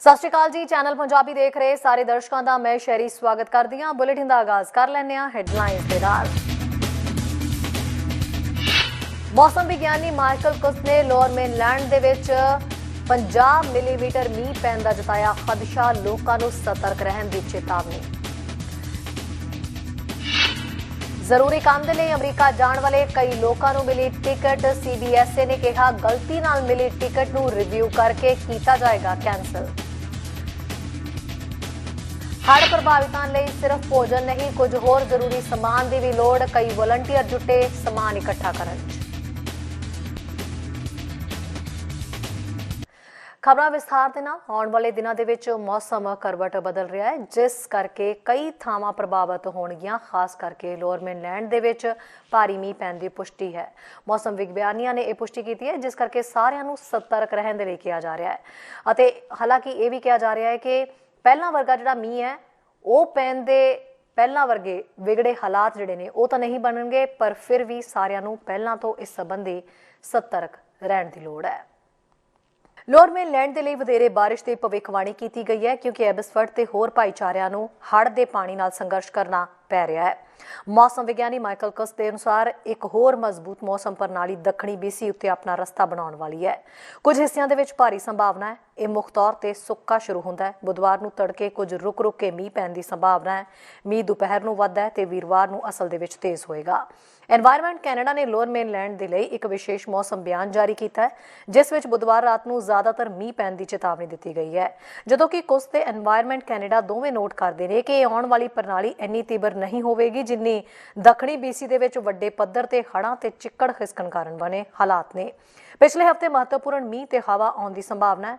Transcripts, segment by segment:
सत श्री अकाल जी। चैनल पंजाबी देख रहे सारे दर्शकों का मैं शहरी स्वागत करती हाँ। बुलेटिन का आगाज कर लैंदे हां हैडलाइंस दे नाल। मौसम विग्यानी माइकल कुस ने लोअर मेनलैंड दे विच 50 मिलीमीटर मीह पैण दा जताया खदशा, लोकां नूं सतर्क रहण दी चेतावनी। जरूरी काम दे लई अमरीका जाण वाले कई लोकां नूं मिली टिकट। CBSA ने कहा गलती नाल मिली टिकट नूं रिव्यू करके कीता जाएगा कैंसल। हड़ प्रभावितों लई सिर्फ भोजन नहीं, कुछ होर जरूरी समान की भी लोड़। कई वॉलंटियर जुटे समान इकट्ठा करन। खबरां विस्तार दे नाल। आउण वाले दिनां दे विच मौसम करवट बदल रहा है, जिस करके कई थावां प्रभावित होणगीਆਂ, खास करके लोअर मेनलैंड दे विच भारी मीह पैण दी पुष्टि है। मौसम विग्यानियां ने यह पुष्टि की है, जिस करके सारिਆਂ ਨੂੰ सतर्क रहण दे लई किया जा रहा है। ਅਤੇ हालांकि यह भी कहा जा रहा है कि पहला वर्गा जिहड़ा मीह है ਉਹ ਪੈਣ ਦੇ ਪਹਿਲਾਂ ਵਰਗੇ ਵਿਗੜੇ ਹਾਲਾਤ ਜਿਹੜੇ ਨੇ ਉਹ ਤਾਂ ਨਹੀਂ ਬਣਨਗੇ, ਪਰ ਫਿਰ ਵੀ ਸਾਰਿਆਂ ਨੂੰ ਪਹਿਲਾਂ ਤੋਂ ਇਸ ਸੰਬੰਧੀ ਸਤਰਕ ਰਹਿਣ ਦੀ ਲੋੜ ਹੈ। ਲੋਅਰ ਮੇਨਲੈਂਡ ਦੇ ਲਈ ਵਧੇਰੇ ਬਾਰਿਸ਼ ਦੀ ਭਵਿੱਖਬਾਣੀ ਕੀਤੀ ਗਈ ਹੈ, ਕਿਉਂਕਿ ਐਬਸਫਰਡ ਤੇ ਹੋਰ ਭਾਈਚਾਰਿਆਂ ਨੂੰ ਹੜ੍ਹ ਦੇ ਪਾਣੀ ਨਾਲ ਸੰਘਰਸ਼ ਕਰਨਾ ਪੈ ਰਿਹਾ ਹੈ। मौसम विग्यानी माइकल कस के अनुसार एक होर मजबूत मौसम प्रणाली दक्षिणी BC उत्ते अपना रस्ता बनाने वाली है। कुछ हिस्सों के भारी संभावना है। यह मुख्य तौर पर सुक्का शुरू होता है। बुधवार को तड़के कुछ रुक रुक के मीह पैण की संभावना है। मीह दोपहर को वधदा है तो वीरवार को असल दे विच तेज होएगा। एनवायरमेंट कैनेडा ने लोअर मेनलैंड के लिए एक विशेष मौसम बयान जारी किया है, जिस विच बुधवार रात को ज़्यादातर मीह पैण की चेतावनी दी गई है, जदों कि कुछ ते एनवायरमेंट कैनेडा दोवें नोट करते हैं कि आने वाली प्रणाली इन्नी तीव्र नहीं होगी जिन्नी दक्षिणी BC दे विच वड्डे पद्धर ते हड़ां ते चिक्कड़ खिसकण कारण बने हालात ने। पिछले हफ्ते महत्वपूर्ण मीह ते हवा आउण दी संभावना है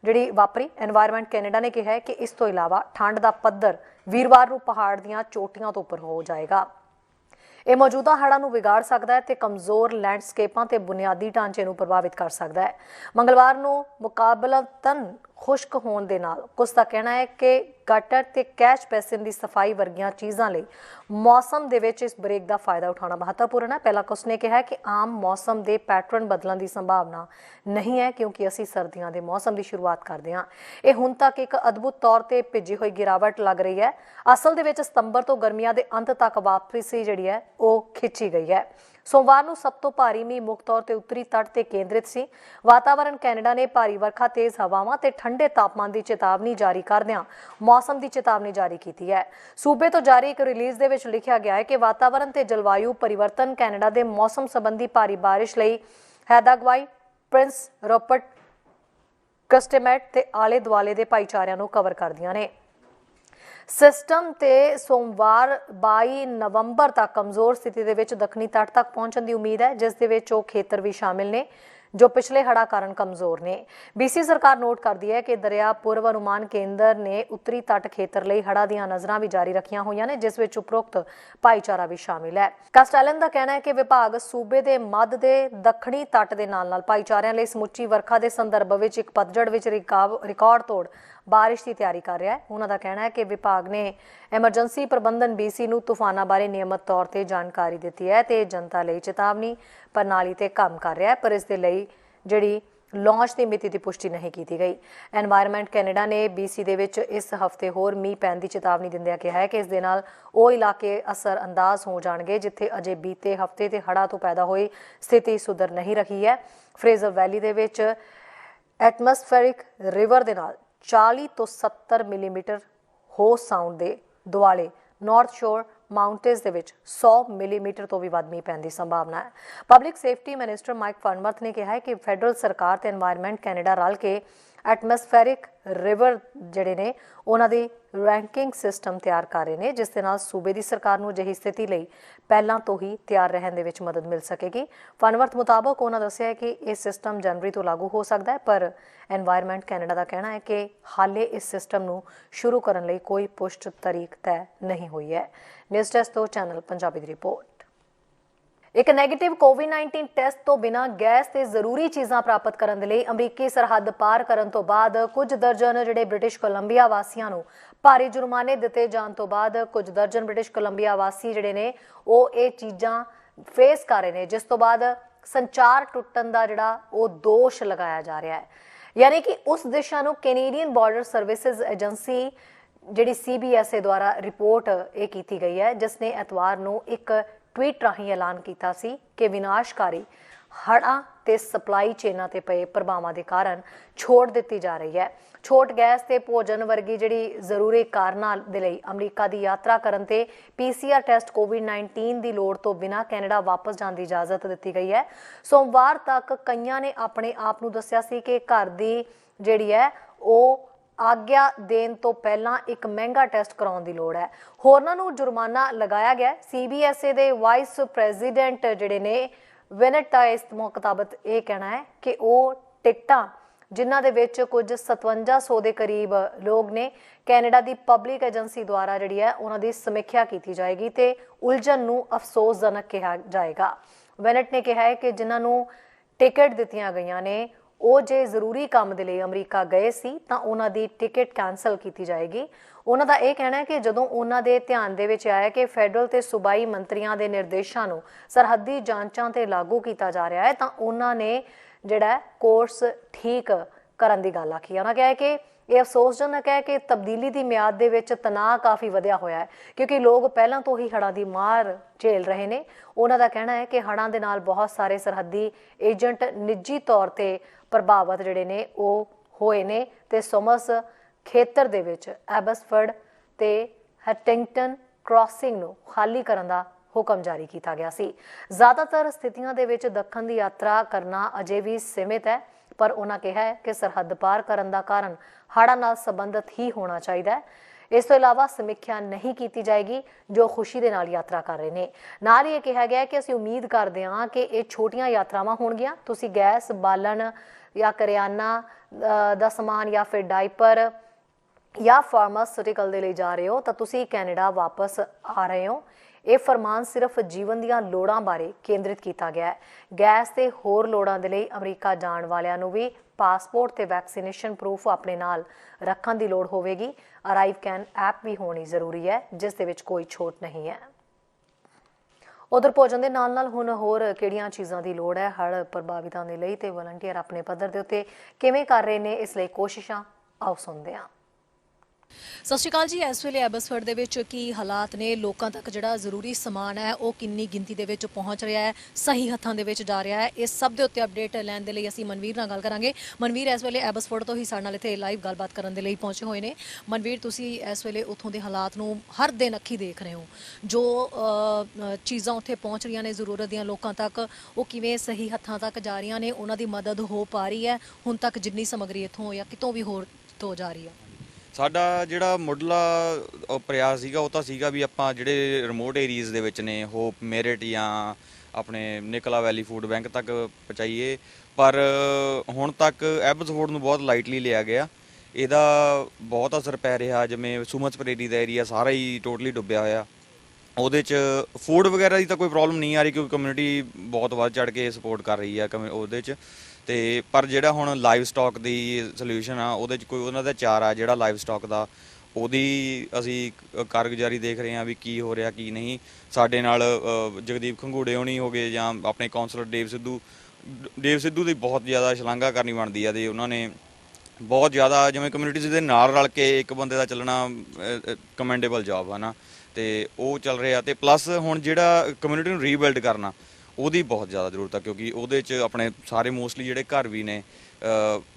जिहड़ी वापरी। एनवायरमेंट कैनेडा ने कहा है कि इस तो इलावा ठंड का पद्धर वीरवार को पहाड़ दीआं चोटियां तो उपर हो जाएगा। यह मौजूदा हड़ां नूं विगाड़ सकता है तो कमज़ोर लैंडस्केपां ते बुनियादी ढांचे नूं प्रभावित कर सकता है। मंगलवार नूं मुकाबलतन खुश्क होने दे नाल कुछ का कहना है कि गटर ते कैच बेसिन की सफाई वर्गियां चीज़ों लई मौसम दे विच इस ब्रेक का फायदा उठाना महत्वपूर्ण है। पहला कुछ ने कहा कि आम मौसम के पैटर्न बदलने की संभावना नहीं है, क्योंकि असी सर्दियों के मौसम की शुरुआत करते हैं। ये हुण तक एक अद्भुत तौर पर भिजी हुई गिरावट लग रही है। असल दे विच सितंबर तो गर्मियां के अंत तक वापसी जिहड़ी है वो खिंची गई है। सोमवार को सब तो भारी मीह मुख्य तौर पर उत्तरी तट से केंद्रित सी। वातावरण कैनेडा ने भारी वर्खा, तेज हवावां ते ठंडे तापमान की चेतावनी जारी करदिआं मौसम की चेतावनी जारी की है। सूबे तो जारी एक रिलीज दे विच लिखिया गया है कि वातावरण ते जलवायु परिवर्तन कैनेडा के मौसम संबंधी भारी बारिश लई हैदागवाई, प्रिंस रॉबर्ट, कस्टेमेट ते आले दुआले के भाईचारिਆਂ ਨੂੰ कवर करदियां ने। सिस्टम ते सोमवार 22 नवंबर तक कमज़ोर स्थिति दे विच दक्षिणी तट तक पहुंचने की उम्मीद है, जिस दे विच वो खेतर भी शामिल ने जो पिछले हड़ा कारण कमज़ोर ने। BC सरकार नोट करती है कि दरिया पूर्व अनुमान केंद्र ने उत्तरी तट खेतर लई हड़ा दीआं नज़रां भी जारी रखियां होईयां ने, जिस विच उपरोक्त भाईचारा भी शामिल है। कास्टेलन का कहना है कि विभाग सूबे के मध्य के दक्षिणी तट के नाल भाईचारिਆਂ ਲਈ समुची वर्खा के संदर्भ में एक पतझड़ विच रिकॉर्ड तोड़ बारिश की तैयारी कर रहा है। उन्होंने कहना है कि विभाग ने एमरजेंसी प्रबंधन BC नूं तूफानां बारे नियमित तौर पर जानकारी दी है तो जनता लई चेतावनी प्रणाली ते काम कर रहा है, पर इस दे लई जिहड़ी लॉन्च की मिति की पुष्टि नहीं की गई। एनवायरमेंट कैनेडा ने BC दे विच इस हफ्ते होर मीह पैण की चेतावनी दिंदिआं कहा है कि इस दे नाल वो इलाके असर अंदाज हो जाणगे जिथे अजे बीते हफ्ते ते हड़ां तो पैदा हुई स्थिति सुधर नहीं रही है। फ्रेजर वैली दे विच एटमॉस्फेरिक रिवर दे नाल 40 तो 70 मिलीमीटर हो साउंड के दुआले नॉर्थ शोर माउंटेन्स दे विच 100 मिलीमीटर तो भी वध मीह पैण दी संभावना है। पब्लिक सेफ्टी मिनिस्टर माइक फनवर्थ ने कहा है कि फैडरल सरकार ते एनवायरमेंट कैनेडा रल के एटमॉस्फेरिक रिवर जिहड़े ने उन्हां दी रैंकिंग सिस्टम तैयार कर रहे हैं, जिस दे नाल सूबे की सरकार नूं अजिही स्थिति लई पहलां तो ही तैयार रहण दे विच मदद मिल सकेगी। फनवर्थ मुताबक उन्होंने दस्सिया है कि यह सिस्टम जनवरी तो लागू हो सकता है, पर एनवायरमेंट कैनेडा का कहना है कि हाले इस सिस्टम नूं शुरू करने लई कोई पुष्ट तारीख तय नहीं हुई है। न्यूज़ डेस्क तो चैनल पंजाबी की रिपोर्ट। एक नैगेटिव कोविड-19 टेस्ट तो बिना गैस ते जरूरी चीज़ां प्राप्त करने लई अमरीकी सरहद पार करन तो बाद कुछ दर्जन जिहड़े ब्रिटिश कोलंबिया वासियां नूं भारी जुर्माने दिते जाण तो बाद कुछ दर्जन ब्रिटिश कोलंबिया वासी जिहड़े ने वो ये चीज़ां फेस कर रहे हैं, जिस तो बाद संचार टुटन का जिहड़ा वो दोष लगाया जा रहा है। यानी कि उस दिशा ਨੂੰ ਕੈਨੇਡੀਅਨ ਬਾਰਡਰ ਸਰਵਿਸਿਜ਼ ਏਜੰਸੀ ਜਿਹੜੀ CBSA ਦੁਆਰਾ ਰਿਪੋर्ट ਇਹ ਕੀਤੀ ਗਈ ਹੈ, ਜਿਸ ਨੇ ਐਤਵਾਰ ਨੂੰ ਇੱਕ ट्वीट ਰਾਹੀਂ ਐਲਾਨ ਕੀਤਾ ਸੀ ਕਿ ਵਿਨਾਸ਼ਕਾਰੀ ਹੜ੍ਹਾਂ ਤੇ ਸਪਲਾਈ ਚੇਨਾਂ ਤੇ ਪਏ ਪ੍ਰਭਾਵਾਂ ਦੇ ਕਾਰਨ ਛੋਟ ਦਿੱਤੀ ਜਾ ਰਹੀ ਹੈ। ਛੋਟ ਗੈਸ ਤੇ ਭੋਜਨ ਵਰਗੀ ਜਿਹੜੀ ਜ਼ਰੂਰੀ ਕਾਰਨਾਂ ਦੇ ਲਈ ਅਮਰੀਕਾ ਦੀ ਯਾਤਰਾ ਕਰਨ ਤੇ PCR ਟੈਸਟ COVID-19 ਦੀ ਲੋੜ ਤੋਂ ਬਿਨਾਂ ਕੈਨੇਡਾ ਵਾਪਸ ਜਾਣ ਦੀ ਇਜਾਜ਼ਤ ਦਿੱਤੀ ਗਈ ਹੈ। ਸੋਮਵਾਰ ਤੱਕ ਕਈਆਂ ਨੇ ਆਪਣੇ ਆਪ ਨੂੰ ਦੱਸਿਆ ਸੀ ਕਿ ਘਰ ਦੀ ਜਿਹੜੀ ਹੈ ਉਹ ਆਗਿਆ ਦੇਣ ਤੋਂ ਪਹਿਲਾਂ ਇੱਕ ਮਹਿੰਗਾ ਟੈਸਟ ਕਰਾਉਣ ਦੀ ਲੋੜ ਹੈ। ਹੋਰਨਾਂ ਨੂੰ ਜੁਰਮਾਨਾ ਲਗਾਇਆ ਗਿਆ। CBSA ਦੇ ਵਾਈਸ ਪ੍ਰੈਜ਼ੀਡੈਂਟ ਜਿਹੜੇ ਨੇ ਵਿਨਟ ਦਾ ਇਸ ਮੁਤਾਬਕ ਇਹ ਕਹਿਣਾ ਹੈ ਕਿ ਉਹ ਟਿਕਟਾਂ ਜਿਨ੍ਹਾਂ ਦੇ ਵਿੱਚ ਕੁਝ 5700 ਦੇ ਕਰੀਬ ਲੋਕ ਨੇ, ਕੈਨੇਡਾ ਦੀ ਪਬਲਿਕ ਏਜੰਸੀ ਦੁਆਰਾ ਜਿਹੜੀ ਹੈ ਉਹਨਾਂ ਦੀ ਸਮੀਖਿਆ ਕੀਤੀ ਜਾਏਗੀ ਤੇ ਉਲਝਣ ਨੂੰ ਅਫਸੋਸਜਨਕ ਕਿਹਾ ਜਾਏਗਾ। ਵਿਨਟ ਨੇ ਕਿਹਾ ਹੈ ਕਿ ਜਿਨ੍ਹਾਂ ਨੂੰ ਟਿਕਟ ਦਿੱਤੀਆਂ ਗਈਆਂ ਨੇ ਉਹ ਜੇ ਜ਼ਰੂਰੀ ਕੰਮ ਦੇ ਲਈ ਅਮਰੀਕਾ ਗਏ ਸੀ ਤਾਂ ਉਹਨਾਂ ਦੀ ਟਿਕਟ ਕੈਂਸਲ ਕੀਤੀ ਜਾਏਗੀ। ਉਹਨਾਂ ਦਾ ਇਹ ਕਹਿਣਾ ਹੈ ਕਿ ਜਦੋਂ ਉਹਨਾਂ ਦੇ ਧਿਆਨ ਦੇ ਵਿੱਚ ਆਇਆ ਕਿ ਫੈਡਰਲ ਤੇ ਸੂਬਾਈ ਮੰਤਰੀਆਂ ਦੇ ਨਿਰਦੇਸ਼ਾਂ ਨੂੰ ਸਰਹੱਦੀ ਜਾਂਚਾਂ ਤੇ ਲਾਗੂ ਕੀਤਾ ਜਾ ਰਿਹਾ ਹੈ ਤਾਂ ਉਹਨਾਂ ਨੇ ਜਿਹੜਾ ਕੋਰਸ ਠੀਕ ਕਰਨ ਦੀ ਗੱਲ ਆਖੀ। ਉਹਨਾਂ ਕਿਹਾ ਕਿ ਇਹ ਅਫਸੋਸਜਨਕ ਹੈ ਕਿ ਤਬਦੀਲੀ ਦੀ ਮਿਆਦ ਦੇ ਵਿੱਚ ਤਣਾਅ ਕਾਫੀ ਵਧਿਆ ਹੋਇਆ ਹੈ ਕਿਉਂਕਿ ਲੋਕ ਪਹਿਲਾਂ ਤੋਂ ਹੀ ਹੜ੍ਹਾਂ ਦੀ ਮਾਰ ਝੇਲ ਰਹੇ ਨੇ। ਉਹਨਾਂ ਦਾ ਕਹਿਣਾ ਹੈ ਕਿ ਹੜ੍ਹਾਂ ਦੇ ਨਾਲ ਬਹੁਤ ਸਾਰੇ ਸਰਹੱਦੀ ਏਜੰਟ ਨਿੱਜੀ ਤੌਰ ਤੇ ਪ੍ਰਭਾਵਿਤ ਜਿਹੜੇ ਨੇ ਉਹ ਹੋਏ ਨੇ ਤੇ ਸਮਸ ਖੇਤਰ ਦੇ ਵਿੱਚ ਐਬਸਫਰਡ ਤੇ ਹੈਟਿੰਗਟਨ ਕ੍ਰਾਸਿੰਗ ਨੂੰ ਖਾਲੀ ਕਰਨ ਦਾ ਹੁਕਮ ਜਾਰੀ ਕੀਤਾ ਗਿਆ ਸੀ। ਜ਼ਿਆਦਾਤਰ ਸਥਿਤੀਆਂ ਦੇ ਵਿੱਚ ਦੱਖਣ ਦੀ ਯਾਤਰਾ ਕਰਨਾ ਅਜੇ ਵੀ ਸੀਮਿਤ ਹੈ, ਪਰ ਉਹਨਾਂ ਕਿਹਾ ਹੈ ਕਿ ਸਰਹੱਦ ਪਾਰ ਕਰਨ ਦਾ ਕਾਰਨ ਹੜ੍ਹਾਂ ਨਾਲ ਸੰਬੰਧਿਤ ਹੀ ਹੋਣਾ ਚਾਹੀਦਾ ਹੈ। ਇਸ ਤੋਂ ਇਲਾਵਾ ਸਮੀਖਿਆ ਨਹੀਂ ਕੀਤੀ ਜਾਏਗੀ ਜੋ ਖੁਸ਼ੀ ਦੇ ਨਾਲ ਯਾਤਰਾ ਕਰ ਰਹੇ ਨੇ। ਨਾਲ ਹੀ ਇਹ ਕਿਹਾ ਗਿਆ ਕਿ ਅਸੀਂ ਉਮੀਦ ਕਰਦੇ ਹਾਂ ਕਿ ਇਹ ਛੋਟੀਆਂ ਯਾਤਰਾਵਾਂ ਹੋਣਗੀਆਂ। ਤੁਸੀਂ ਗੈਸ, ਬਾਲਣ ਜਾਂ ਕਰਿਆਨਾ ਦਾ ਸਮਾਨ ਜਾਂ ਫਿਰ ਡਾਈਪਰ ਜਾਂ ਫਾਰਮਾਸਿਊਟੀਕਲ ਦੇ ਲਈ ਜਾ ਰਹੇ ਹੋ ਤਾਂ ਤੁਸੀਂ ਕੈਨੇਡਾ ਵਾਪਸ ਆ ਰਹੇ ਹੋ। ਇਹ ਫਰਮਾਨ ਸਿਰਫ ਜੀਵਨ ਦੀਆਂ ਲੋੜਾਂ ਬਾਰੇ ਕੇਂਦਰਿਤ ਕੀਤਾ ਗਿਆ ਹੈ। ਗੈਸ ਤੇ ਹੋਰ ਲੋੜਾਂ ਦੇ ਲਈ ਅਮਰੀਕਾ ਜਾਣ ਵਾਲਿਆਂ ਨੂੰ ਵੀ ਪਾਸਪੋਰਟ ਤੇ ਵੈਕਸੀਨੇਸ਼ਨ ਪ੍ਰੂਫ ਆਪਣੇ ਨਾਲ ਰੱਖਣ ਦੀ ਲੋੜ ਹੋਵੇਗੀ। ਅਰਾਈਵ ਕੈਨ ਐਪ ਵੀ ਹੋਣੀ ਜ਼ਰੂਰੀ ਹੈ ਜਿਸ ਦੇ ਵਿੱਚ ਕੋਈ ਛੋਟ ਨਹੀਂ ਹੈ। ਉਧਰ ਭੋਜਨ ਦੇ ਨਾਲ ਹੁਣ ਹੋਰ ਕਿਹੜੀਆਂ ਚੀਜ਼ਾਂ ਦੀ ਲੋੜ ਹੈ ਹੜ੍ਹ ਪ੍ਰਭਾਵਿਤਾਂ ਦੇ ਲਈ ਤੇ ਵਲੰਟੀਅਰ ਆਪਣੇ ਪੱਧਰ ਦੇ ਉੱਤੇ ਕਿਵੇਂ ਕਰ ਰਹੇ ਨੇ, ਇਸ ਲਈ ਕੋਸ਼ਿਸ਼ਾਂ ਆਓ ਸੁਣਦੇ ਹਾਂ। ਸਤਿ ਸ਼੍ਰੀ ਅਕਾਲ ਜੀ। ਇਸ ਵੇਲੇ ਐਬਸਫਰਡ ਦੇ ਵਿੱਚ ਕੀ ਹਾਲਾਤ ਨੇ, ਲੋਕਾਂ ਤੱਕ ਜਿਹੜਾ ਜ਼ਰੂਰੀ ਸਮਾਨ ਹੈ ਉਹ ਕਿੰਨੀ ਗਿਣਤੀ ਦੇ ਵਿੱਚ ਪਹੁੰਚ ਰਿਹਾ ਹੈ, ਸਹੀ ਹੱਥਾਂ ਦੇ ਵਿੱਚ ਜਾ ਰਿਹਾ ਹੈ, ਇਸ ਸਭ ਦੇ ਉੱਤੇ ਅਪਡੇਟ ਲੈਣ ਦੇ ਲਈ ਅਸੀਂ ਮਨਵੀਰ ਨਾਲ ਗੱਲ ਕਰਾਂਗੇ। ਮਨਵੀਰ ਇਸ ਵੇਲੇ ਐਬਸਫਰਡ ਤੋਂ ਹੀ ਸਾਡੇ ਨਾਲ ਇੱਥੇ ਲਾਈਵ ਗੱਲਬਾਤ ਕਰਨ ਦੇ ਲਈ ਪਹੁੰਚੇ ਹੋਏ ਨੇ। ਮਨਵੀਰ, ਤੁਸੀਂ ਇਸ ਵੇਲੇ ਉੱਥੋਂ ਦੇ ਹਾਲਾਤ ਨੂੰ ਹਰ ਦਿਨ ਅੱਖੀ ਦੇਖ ਰਹੇ ਹੋ, ਜੋ ਚੀਜ਼ਾਂ ਉੱਥੇ ਪਹੁੰਚ ਰਹੀਆਂ ਨੇ ਜ਼ਰੂਰਤ ਦੀਆਂ ਲੋਕਾਂ ਤੱਕ, ਉਹ ਕਿਵੇਂ ਸਹੀ ਹੱਥਾਂ ਤੱਕ ਜਾ ਰਹੀਆਂ ਨੇ, ਉਹਨਾਂ ਦੀ ਮਦਦ ਹੋ ਪਾ ਰਹੀ ਹੈ ਹੁਣ ਤੱਕ ਜਿੰਨੀ ਸਮੱਗਰੀ ਇੱਥੋਂ ਜਾਂ ਕਿਤੋਂ ਵੀ ਹੋਰ ਤੋਂ ਜਾ ਰਹੀ ਹੈ? ਸਾਡਾ ਜਿਹੜਾ ਮੁੱਢਲਾ ਪ੍ਰਯਾਸ ਸੀਗਾ ਉਹ ਤਾਂ ਸੀਗਾ ਵੀ ਆਪਾਂ ਜਿਹੜੇ ਰਿਮੋਟ ਏਰੀਆਜ਼ ਦੇ ਵਿੱਚ ਨੇ ਹੋਪ ਮੈਰਿਟ ਜਾਂ ਆਪਣੇ ਨਿਕਲਾ ਵੈਲੀ ਫੂਡ ਬੈਂਕ ਤੱਕ ਪਹੁੰਚਾਈਏ, ਪਰ ਹੁਣ ਤੱਕ ਐਬਸਫੋਰਡ ਨੂੰ ਬਹੁਤ ਲਾਈਟਲੀ ਲਿਆ ਗਿਆ। ਇਹਦਾ ਬਹੁਤ ਅਸਰ ਪੈ ਰਿਹਾ। ਜਿਵੇਂ ਸੁਮਸ ਪ੍ਰੇਰੀ ਦਾ ਏਰੀਆ ਸਾਰਾ ਹੀ ਟੋਟਲੀ ਡੁੱਬਿਆ ਹੋਇਆ। ਉਹਦੇ 'ਚ ਫੂਡ ਵਗੈਰਾ ਦੀ ਤਾਂ ਕੋਈ ਪ੍ਰੋਬਲਮ ਨਹੀਂ ਆ ਰਹੀ ਕਿਉਂਕਿ ਕਮਿਊਨਿਟੀ ਬਹੁਤ ਵੱਧ ਚੜ੍ਹ ਕੇ ਸਪੋਰਟ ਕਰ ਰਹੀ ਆ ਉਹਦੇ 'ਚ। ਤੇ ਪਰ ਜਿਹੜਾ ਹੁਣ ਲਾਈਵ ਸਟਾਕ ਦੀ ਸੋਲਿਊਸ਼ਨ ਆ ਉਹਦੇ 'ਚ ਕੋਈ ਉਹਨਾਂ ਦਾ ਚਾਰਾ ਜਿਹੜਾ ਲਾਈਵ ਸਟਾਕ ਦਾ, ਉਹਦੀ ਅਸੀਂ ਕਾਰਗੁਜ਼ਾਰੀ ਦੇਖ ਰਹੇ ਹਾਂ ਵੀ ਕੀ ਹੋ ਰਿਹਾ ਕੀ ਨਹੀਂ। ਸਾਡੇ ਨਾਲ ਜਗਦੀਪ ਖੰਗੂੜੇ ਹੋਣੀ ਹੋ ਗਏ ਜਾਂ ਆਪਣੇ ਕਾਉਂਸਲਰ ਦੇਵ ਸਿੱਧੂ ਦੀ ਬਹੁਤ ਜ਼ਿਆਦਾ ਸ਼ਲਾਘਾ ਕਰਨੀ ਬਣਦੀ ਆ ਤੇ ਉਹਨਾਂ ਨੇ ਬਹੁਤ ਜ਼ਿਆਦਾ ਜਿਵੇਂ ਕਮਿਊਨਿਟੀਜ਼ ਦੇ ਨਾਲ ਰਲ ਕੇ ਇੱਕ ਬੰਦੇ ਦਾ ਚੱਲਣਾ ਕਮੈਂਡੇਬਲ ਜੌਬ ਹੈ ਨਾ, ਤੇ ਉਹ ਚੱਲ ਰਿਹਾ। ਤੇ ਪਲੱਸ ਹੁਣ ਜਿਹੜਾ ਕਮਿਊਨਿਟੀ ਨੂੰ ਰੀਬਿਲਡ ਕਰਨਾ ਉਹਦੀ ਬਹੁਤ ਜ਼ਿਆਦਾ ਜ਼ਰੂਰਤ ਆ ਕਿਉਂਕਿ ਉਹਦੇ 'ਚ ਆਪਣੇ ਸਾਰੇ ਮੋਸਟਲੀ ਜਿਹੜੇ ਘਰ ਵੀ ਨੇ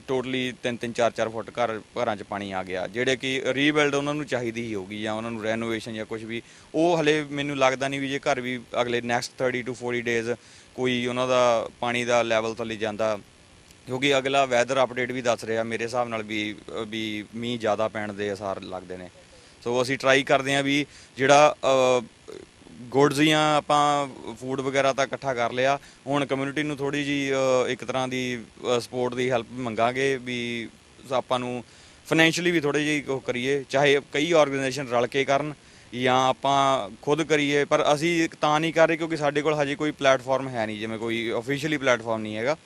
ਟੋਟਲੀ 3-3 4-4 ਫੁੱਟ ਘਰਾਂ 'ਚ ਪਾਣੀ ਆ ਗਿਆ, ਜਿਹੜੇ ਕਿ ਰੀਬਿਲਡ ਉਹਨਾਂ ਨੂੰ ਚਾਹੀਦੀ ਹੀ ਹੋਊਗੀ ਜਾਂ ਉਹਨਾਂ ਨੂੰ ਰੈਨੋਵੇਸ਼ਨ ਜਾਂ ਕੁਝ ਵੀ। ਉਹ ਹਲੇ ਮੈਨੂੰ ਲੱਗਦਾ ਨਹੀਂ ਵੀ ਜੇ ਘਰ ਵੀ ਅਗਲੇ ਨੈਕਸਟ 30 to 40 ਡੇਜ਼ ਕੋਈ ਉਹਨਾਂ ਦਾ ਪਾਣੀ ਦਾ ਲੈਵਲ ਥੱਲੇ ਜਾਂਦਾ, ਕਿਉਂਕਿ ਅਗਲਾ ਵੈਦਰ ਅਪਡੇਟ ਵੀ ਦੱਸ ਰਿਹਾ ਮੇਰੇ ਹਿਸਾਬ ਨਾਲ ਵੀ ਮੀਂਹ ਜ਼ਿਆਦਾ ਪੈਣ ਦੇ ਅਸਾਰ ਲੱਗਦੇ ਨੇ। ਸੋ ਅਸੀਂ ਟਰਾਈ ਕਰਦੇ ਹਾਂ ਵੀ ਜਿਹੜਾ ਗੁਡਸ ਜਾਂ ਆਪਾਂ ਫੂਡ ਵਗੈਰਾ ਤਾਂ ਇਕੱਠਾ ਕਰ ਲਿਆ, ਹੁਣ ਕਮਿਊਨਿਟੀ ਨੂੰ ਥੋੜ੍ਹੀ ਜਿਹੀ ਇੱਕ ਤਰ੍ਹਾਂ ਦੀ ਸਪੋਰਟ ਦੀ ਹੈਲਪ ਮੰਗਾਂਗੇ ਵੀ ਆਪਾਂ ਨੂੰ ਫਾਈਨੈਂਸ਼ੀਅਲੀ ਵੀ ਥੋੜ੍ਹੀ ਜਿਹੀ ਉਹ ਕਰੀਏ, ਚਾਹੇ ਕਈ ਆਰਗੇਨਾਈਜੇਸ਼ਨ ਰਲ ਕੇ ਕਰਨ ਜਾਂ ਆਪਾਂ ਖੁਦ ਕਰੀਏ। ਪਰ ਅਸੀਂ ਤਾਂ ਨਹੀਂ ਕਰ ਰਹੇ ਕਿਉਂਕਿ ਸਾਡੇ ਕੋਲ ਹਜੇ ਕੋਈ ਪਲੇਟਫਾਰਮ ਹੈ ਨਹੀਂ, ਜਿਵੇਂ ਕੋਈ ਓਫੀਸ਼ੀਅਲੀ ਪਲੇਟਫਾਰਮ ਨਹੀਂ ਹੈਗਾ।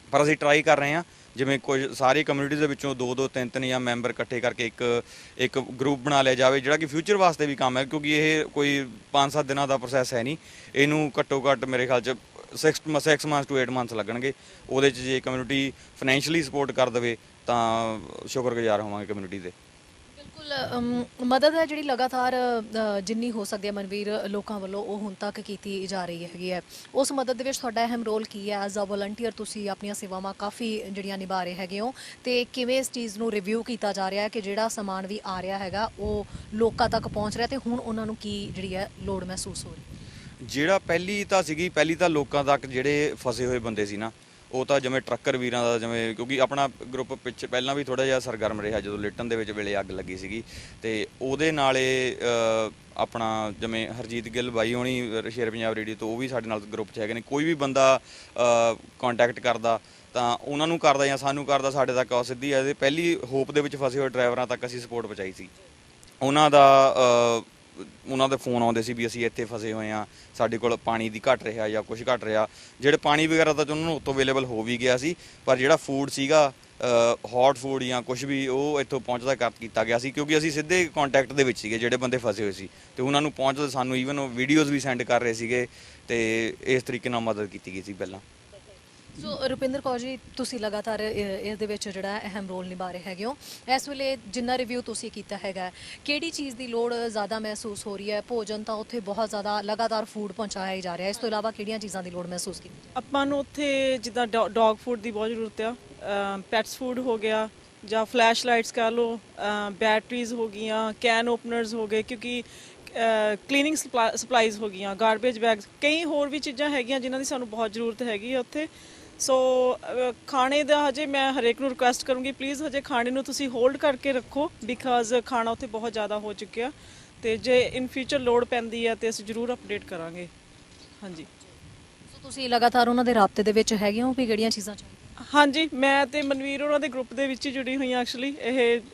ਪਰ ਅਸੀਂ ਟਰਾਈ ਕਰ ਰਹੇ ਹਾਂ ਜਿਵੇਂ ਕੁਝ ਸਾਰੀ ਕਮਿਊਨਿਟੀਜ਼ ਦੇ ਵਿੱਚੋਂ 2-2 3-3 ਜਾਂ ਮੈਂਬਰ ਇਕੱਠੇ ਕਰਕੇ ਇੱਕ ਗਰੁੱਪ ਬਣਾ ਲਿਆ ਜਾਵੇ ਜਿਹੜਾ ਕਿ ਫਿਊਚਰ ਵਾਸਤੇ ਵੀ ਕੰਮ ਹੈ, ਕਿਉਂਕਿ ਇਹ ਕੋਈ 5-7 ਦਿਨਾਂ ਦਾ ਪ੍ਰੋਸੈਸ ਹੈ ਨਹੀਂ। ਇਹਨੂੰ ਘੱਟੋ ਘੱਟ ਮੇਰੇ ਖਿਆਲ 'ਚ 6 months to 8 months ਲੱਗਣਗੇ। ਉਹਦੇ 'ਚ ਜੇ ਕਮਿਊਨਿਟੀ ਫਾਈਨੈਂਸ਼ੀਅਲੀ ਸਪੋਰਟ ਕਰ ਦੇਵੇ ਤਾਂ ਸ਼ੁਕਰਗੁਜ਼ਾਰ ਹੋਵਾਂਗੇ ਕਮਿਊਨਿਟੀ ਦੇ। ਬਿਲਕੁਲ ਮਦਦ ਹੈ ਜਿਹੜੀ ਲਗਾਤਾਰ ਜਿੰਨੀ ਹੋ ਸਕਦੀ ਹੈ ਮਨਵੀਰ ਲੋਕਾਂ ਵੱਲੋਂ ਉਹ ਹੁਣ ਤੱਕ ਕੀਤੀ ਜਾ ਰਹੀ ਹੈਗੀ ਹੈ। ਉਸ ਮਦਦ ਦੇ ਵਿੱਚ ਤੁਹਾਡਾ ਅਹਿਮ ਰੋਲ ਕੀ ਹੈ? ਐਜ਼ ਅ ਵਲੰਟੀਅਰ ਤੁਸੀਂ ਆਪਣੀਆਂ ਸੇਵਾਵਾਂ ਕਾਫੀ ਜਿਹੜੀਆਂ ਨਿਭਾ ਰਹੇ ਹੈਗੇ ਹੋ, ਤੇ ਕਿਵੇਂ ਇਸ ਚੀਜ਼ ਨੂੰ ਰਿਵਿਊ ਕੀਤਾ ਜਾ ਰਿਹਾ ਹੈ ਕਿ ਜਿਹੜਾ ਸਮਾਨ ਵੀ ਆ ਰਿਹਾ ਹੈਗਾ ਉਹ ਲੋਕਾਂ ਤੱਕ ਪਹੁੰਚ ਰਿਹਾ, ਤੇ ਹੁਣ ਉਹਨਾਂ ਨੂੰ ਕੀ ਜਿਹੜੀ ਹੈ ਲੋੜ ਮਹਿਸੂਸ ਹੋ ਰਹੀ ਹੈ? ਜਿਹੜਾ ਪਹਿਲੀ ਤਾਂ ਲੋਕਾਂ ਤੱਕ ਜਿਹੜੇ ਫਸੇ ਹੋਏ ਬੰਦੇ ਸੀ ਨਾ, ਉਹ ਤਾਂ ਜਿਵੇਂ ਟਰੱਕਰ ਵੀਰਾਂ ਦਾ, ਜਿਵੇਂ ਕਿਉਂਕਿ ਆਪਣਾ ਗਰੁੱਪ ਪਿੱਛੇ ਪਹਿਲਾਂ ਵੀ ਥੋੜ੍ਹਾ ਜਿਹਾ ਸਰਗਰਮ ਰਿਹਾ ਜਦੋਂ ਲਿਟਨ ਦੇ ਵਿੱਚ ਵੇਲੇ ਅੱਗ ਲੱਗੀ ਸੀਗੀ, ਤੇ ਉਹਦੇ ਨਾਲੇ ਆਪਣਾ ਜਿਵੇਂ ਹਰਜੀਤ ਗਿੱਲ ਬਾਈ ਹੋਣੀ ਸ਼ੇਰ ਪੰਜਾਬ ਰੇਡੀਓ ਤੋਂ, ਉਹ ਵੀ ਸਾਡੇ ਨਾਲ ਗਰੁੱਪ 'ਚ ਹੈਗੇ ਨੇ। ਕੋਈ ਵੀ ਬੰਦਾ ਕੰਟੈਕਟ ਕਰਦਾ ਤਾਂ ਉਹਨਾਂ ਨੂੰ ਕਰਦਾ ਜਾਂ ਸਾਨੂੰ ਕਰਦਾ, ਸਾਡੇ ਤੱਕ ਆ ਸਿੱਧੀ ਆ। ਇਹਦੇ ਪਹਿਲੀ ਹੋਪ ਦੇ ਵਿੱਚ ਫਸੇ ਹੋਏ ਡਰਾਈਵਰਾਂ ਤੱਕ ਅਸੀਂ ਸਪੋਰਟ ਪਹੁੰਚਾਈ ਸੀ। ਉਹਨਾਂ ਦੇ ਫੋਨ ਆਉਂਦੇ ਸੀ ਵੀ ਅਸੀਂ ਇੱਥੇ ਫਸੇ ਹੋਏ ਹਾਂ, ਸਾਡੇ ਕੋਲ ਪਾਣੀ ਦੀ ਘਟ ਰਿਹਾ ਜਾਂ ਕੁਝ ਘਟ ਰਿਹਾ। ਜਿਹੜੇ ਪਾਣੀ ਵਗੈਰਾ ਤਾਂ ਉਹਨਾਂ ਨੂੰ ਉੱਤੋਂ ਅਵੇਲੇਬਲ ਹੋ ਵੀ ਗਿਆ ਸੀ, ਪਰ ਜਿਹੜਾ ਫੂਡ ਸੀਗਾ ਹੌਟ ਫੂਡ ਜਾਂ ਕੁਝ ਵੀ, ਉਹ ਇੱਥੋਂ ਪਹੁੰਚਦਾ ਕੀਤਾ ਗਿਆ ਸੀ, ਕਿਉਂਕਿ ਅਸੀਂ ਸਿੱਧੇ ਕੰਟੈਕਟ ਦੇ ਵਿੱਚ ਸੀਗੇ ਜਿਹੜੇ ਬੰਦੇ ਫਸੇ ਹੋਏ ਸੀ, ਤੇ ਉਹਨਾਂ ਨੂੰ ਪਹੁੰਚਦਾ ਸਾਨੂੰ ਈਵਨ ਉਹ ਵੀਡੀਓਜ਼ ਵੀ ਸੈਂਡ ਕਰ ਰਹੇ ਸੀਗੇ, ਤੇ ਇਸ ਤਰੀਕੇ ਨਾਲ ਮਦਦ ਕੀਤੀ ਗਈ ਸੀ ਪਹਿਲਾਂ। ਸੋ ਰੁਪਿੰਦਰ ਕੌਰ ਜੀ, ਤੁਸੀਂ ਲਗਾਤਾਰ ਇਸ ਦੇ ਵਿੱਚ ਜਿਹੜਾ ਅਹਿਮ ਰੋਲ ਨਿਭਾ ਰਹੇ ਹੈਗੇ ਹੋ। ਇਸ ਵੇਲੇ ਜਿੰਨਾ ਰਿਵਿਊ ਤੁਸੀਂ ਕੀਤਾ ਹੈਗਾ, ਕਿਹੜੀ ਚੀਜ਼ ਦੀ ਲੋੜ ਜ਼ਿਆਦਾ ਮਹਿਸੂਸ ਹੋ ਰਹੀ ਹੈ? ਭੋਜਨ ਤਾਂ ਉੱਥੇ ਬਹੁਤ ਜ਼ਿਆਦਾ ਲਗਾਤਾਰ ਫੂਡ ਪਹੁੰਚਾਇਆ ਹੀ ਜਾ ਰਿਹਾ, ਇਸ ਤੋਂ ਇਲਾਵਾ ਕਿਹੜੀਆਂ ਚੀਜ਼ਾਂ ਦੀ ਲੋੜ ਮਹਿਸੂਸ ਕੀਤੀ? ਆਪਾਂ ਨੂੰ ਉੱਥੇ ਜਿੱਦਾਂ ਡੌਗ ਫੂਡ ਦੀ ਬਹੁਤ ਜ਼ਰੂਰਤ ਆ, ਪੈਟਸ ਫੂਡ ਹੋ ਗਿਆ, ਜਾਂ ਫਲੈਸ਼ ਲਾਈਟਸ ਕਹਿ ਲਓ, ਬੈਟਰੀਜ਼ ਹੋ ਗਈਆਂ, ਕੈਨ ਓਪਨਰਸ ਹੋ ਗਏ, ਕਿਉਂਕਿ ਕਲੀਨਿੰਗ ਸਪਲਾਈਜ਼ ਹੋ ਗਈਆਂ, ਗਾਰਬੇਜ ਬੈਗਸ, ਕਈ ਹੋਰ ਵੀ ਚੀਜ਼ਾਂ ਹੈਗੀਆਂ ਜਿਨ੍ਹਾਂ ਦੀ ਸਾਨੂੰ ਬਹੁਤ ਜ਼ਰੂਰਤ ਹੈਗੀ ਆ ਉੱਥੇ। ਸੋ ਖਾਣੇ ਦਾ ਹਜੇ ਮੈਂ ਹਰੇਕ ਨੂੰ ਰਿਕੁਐਸਟ ਕਰੂੰਗੀ, ਪਲੀਜ਼ ਹਜੇ ਖਾਣੇ ਨੂੰ ਤੁਸੀਂ ਹੋਲਡ ਕਰਕੇ ਰੱਖੋ, ਬਿਕਾਜ਼ ਖਾਣਾ ਉੱਥੇ ਬਹੁਤ ਜ਼ਿਆਦਾ ਹੋ ਚੁੱਕਿਆ, ਤੇ ਜੇ ਇਨ ਫਿਊਚਰ ਲੋੜ ਪੈਂਦੀ ਹੈ ਤੇ ਅਸੀਂ ਜ਼ਰੂਰ ਅਪਡੇਟ ਕਰਾਂਗੇ। ਹਾਂਜੀ, ਸੋ ਤੁਸੀਂ ਲਗਾਤਾਰ ਉਹਨਾਂ ਦੇ ਰਾਬਤੇ ਦੇ ਵਿੱਚ ਹੈਗੇ ਹੋ ਵੀ ਕਿਹੜੀਆਂ ਚੀਜ਼ਾਂ ਚਾਹੀਦੀਆਂ? ਹਾਂਜੀ, ਮੈਂ ਤੇ ਮਨਵੀਰ ਉਹਨਾਂ ਦੇ ਗਰੁੱਪ ਦੇ ਵਿੱਚ ਹੀ ਜੁੜੀ ਹੋਈ ਹਾਂ। ਐਕਚੁਅਲੀ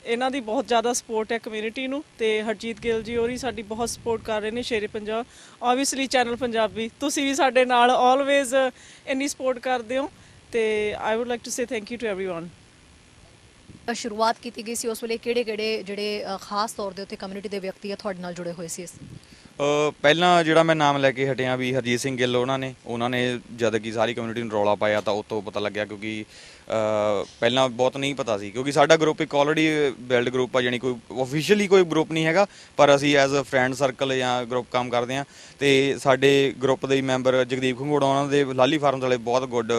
ਇਹਨਾਂ ਦੀ ਬਹੁਤ ਜ਼ਿਆਦਾ ਸਪੋਰਟ ਹੈ ਕਮਿਊਨਿਟੀ ਨੂੰ, ਤੇ ਹਰਜੀਤ ਗਿੱਲ ਜੀ ਹੋਰੀ ਸਾਡੀ ਬਹੁਤ ਸਪੋਰਟ ਕਰ ਰਹੇ ਨੇ, ਸ਼ੇਰੇ ਪੰਜਾਬ, ਓਬਵੀਅਸਲੀ ਚੈਨਲ ਪੰਜਾਬੀ, ਤੁਸੀਂ ਵੀ ਸਾਡੇ ਨਾਲ ਆਲਵੇਜ਼ ਇੰਨੀ ਸਪੋਰਟ ਕਰਦੇ ਹੋ, ਤੇ I would like to say thank you to everyone. ਸ਼ੁਰੂਆਤ ਕੀਤੀ ਗਈ ਸੀ ਉਸ ਵੇਲੇ ਕਿਹੜੇ ਜਿਹੜੇ ਖਾਸ ਤੌਰ ਦੇ ਉੱਤੇ ਕਮਿਊਨਿਟੀ ਦੇ ਵਿਅਕਤੀ ਆ ਤੁਹਾਡੇ ਨਾਲ ਜੁੜੇ ਹੋਏ ਸੀ? ਪਹਿਲਾਂ ਜਿਹੜਾ ਮੈਂ ਨਾਮ ਲੈ ਕੇ ਹਟਿਆ ਵੀ ਹਰਜੀਤ ਸਿੰਘ ਗਿੱਲ, ਉਹਨਾਂ ਨੇ ਜਦ ਕਿ ਸਾਰੀ ਕਮਿਊਨਿਟੀ ਨੂੰ ਰੌਲਾ ਪਾਇਆ ਤਾਂ ਉਤੋਂ ਪਤਾ ਲੱਗਿਆ, ਕਿਉਂਕਿ ਪਹਿਲਾਂ ਬਹੁਤ ਨਹੀਂ ਪਤਾ ਸੀ, ਕਿਉਂਕਿ ਸਾਡਾ ਗਰੁੱਪ ਇੱਕ ਆਲਰੇਡੀ ਬਿਲਡ ਗਰੁੱਪ ਆ, ਜਾਣੀ ਕੋਈ ਓਫੀਸ਼ੀਅਲੀ ਕੋਈ ਗਰੁੱਪ ਨਹੀਂ ਹੈਗਾ, ਪਰ ਅਸੀਂ ਐਜ਼ ਅ ਫਰੈਂਡ ਸਰਕਲ ਜਾਂ ਗਰੁੱਪ ਕੰਮ ਕਰਦੇ ਹਾਂ। ਤੇ ਸਾਡੇ ਗਰੁੱਪ ਦੇ ਮੈਂਬਰ ਜਗਦੀਪ ਖੰਗੂੜਾ, ਉਹਨਾਂ ਦੇ ਲਾਲੀ ਫਾਰਮਸ ਵਾਲੇ ਬਹੁਤ ਗੁੱਡ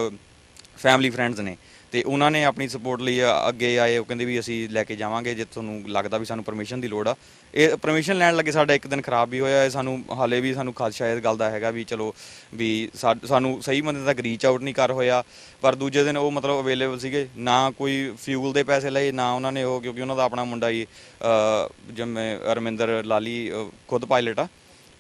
ਫੈਮਿਲੀ ਫਰੈਂਡਸ ਨੇ, ਤੇ ਉਹਨਾਂ ਨੇ ਆਪਣੀ ਸਪੋਰਟ ਲਈ ਅੱਗੇ ਆਏ। ਉਹ ਕਹਿੰਦੇ ਵੀ ਅਸੀਂ ਲੈ ਕੇ ਜਾਵਾਂਗੇ ਜੇ ਤੁਹਾਨੂੰ ਲੱਗਦਾ ਵੀ ਸਾਨੂੰ ਪਰਮਿਸ਼ਨ ਦੀ ਲੋੜ ਆ। ਇਹ ਪਰਮਿਸ਼ਨ ਲੈਣ ਲੱਗੇ ਸਾਡਾ ਇੱਕ ਦਿਨ ਖਰਾਬ ਵੀ ਹੋਇਆ, ਸਾਨੂੰ ਹਾਲੇ ਵੀ ਸਾਨੂੰ ਖਦਸ਼ਾ ਇਸ ਗੱਲ ਦਾ ਹੈਗਾ ਵੀ ਚਲੋ ਵੀ ਸਾਨੂੰ ਸਹੀ ਬੰਦੇ ਤੱਕ ਰੀਚ ਆਊਟ ਨਹੀਂ ਕਰ ਹੋਇਆ। ਪਰ ਦੂਜੇ ਦਿਨ ਉਹ ਮਤਲਬ ਅਵੇਲੇਬਲ ਸੀਗੇ, ਨਾ ਕੋਈ ਫਿਊਲ ਦੇ ਪੈਸੇ ਲਏ ਨਾ ਉਹਨਾਂ ਨੇ ਉਹ, ਕਿਉਂਕਿ ਉਹਨਾਂ ਦਾ ਆਪਣਾ ਮੁੰਡਾ ਹੀ ਜਿਵੇਂ ਰਮਿੰਦਰ ਲਾਲੀ ਖੁਦ ਪਾਇਲਟ ਆ,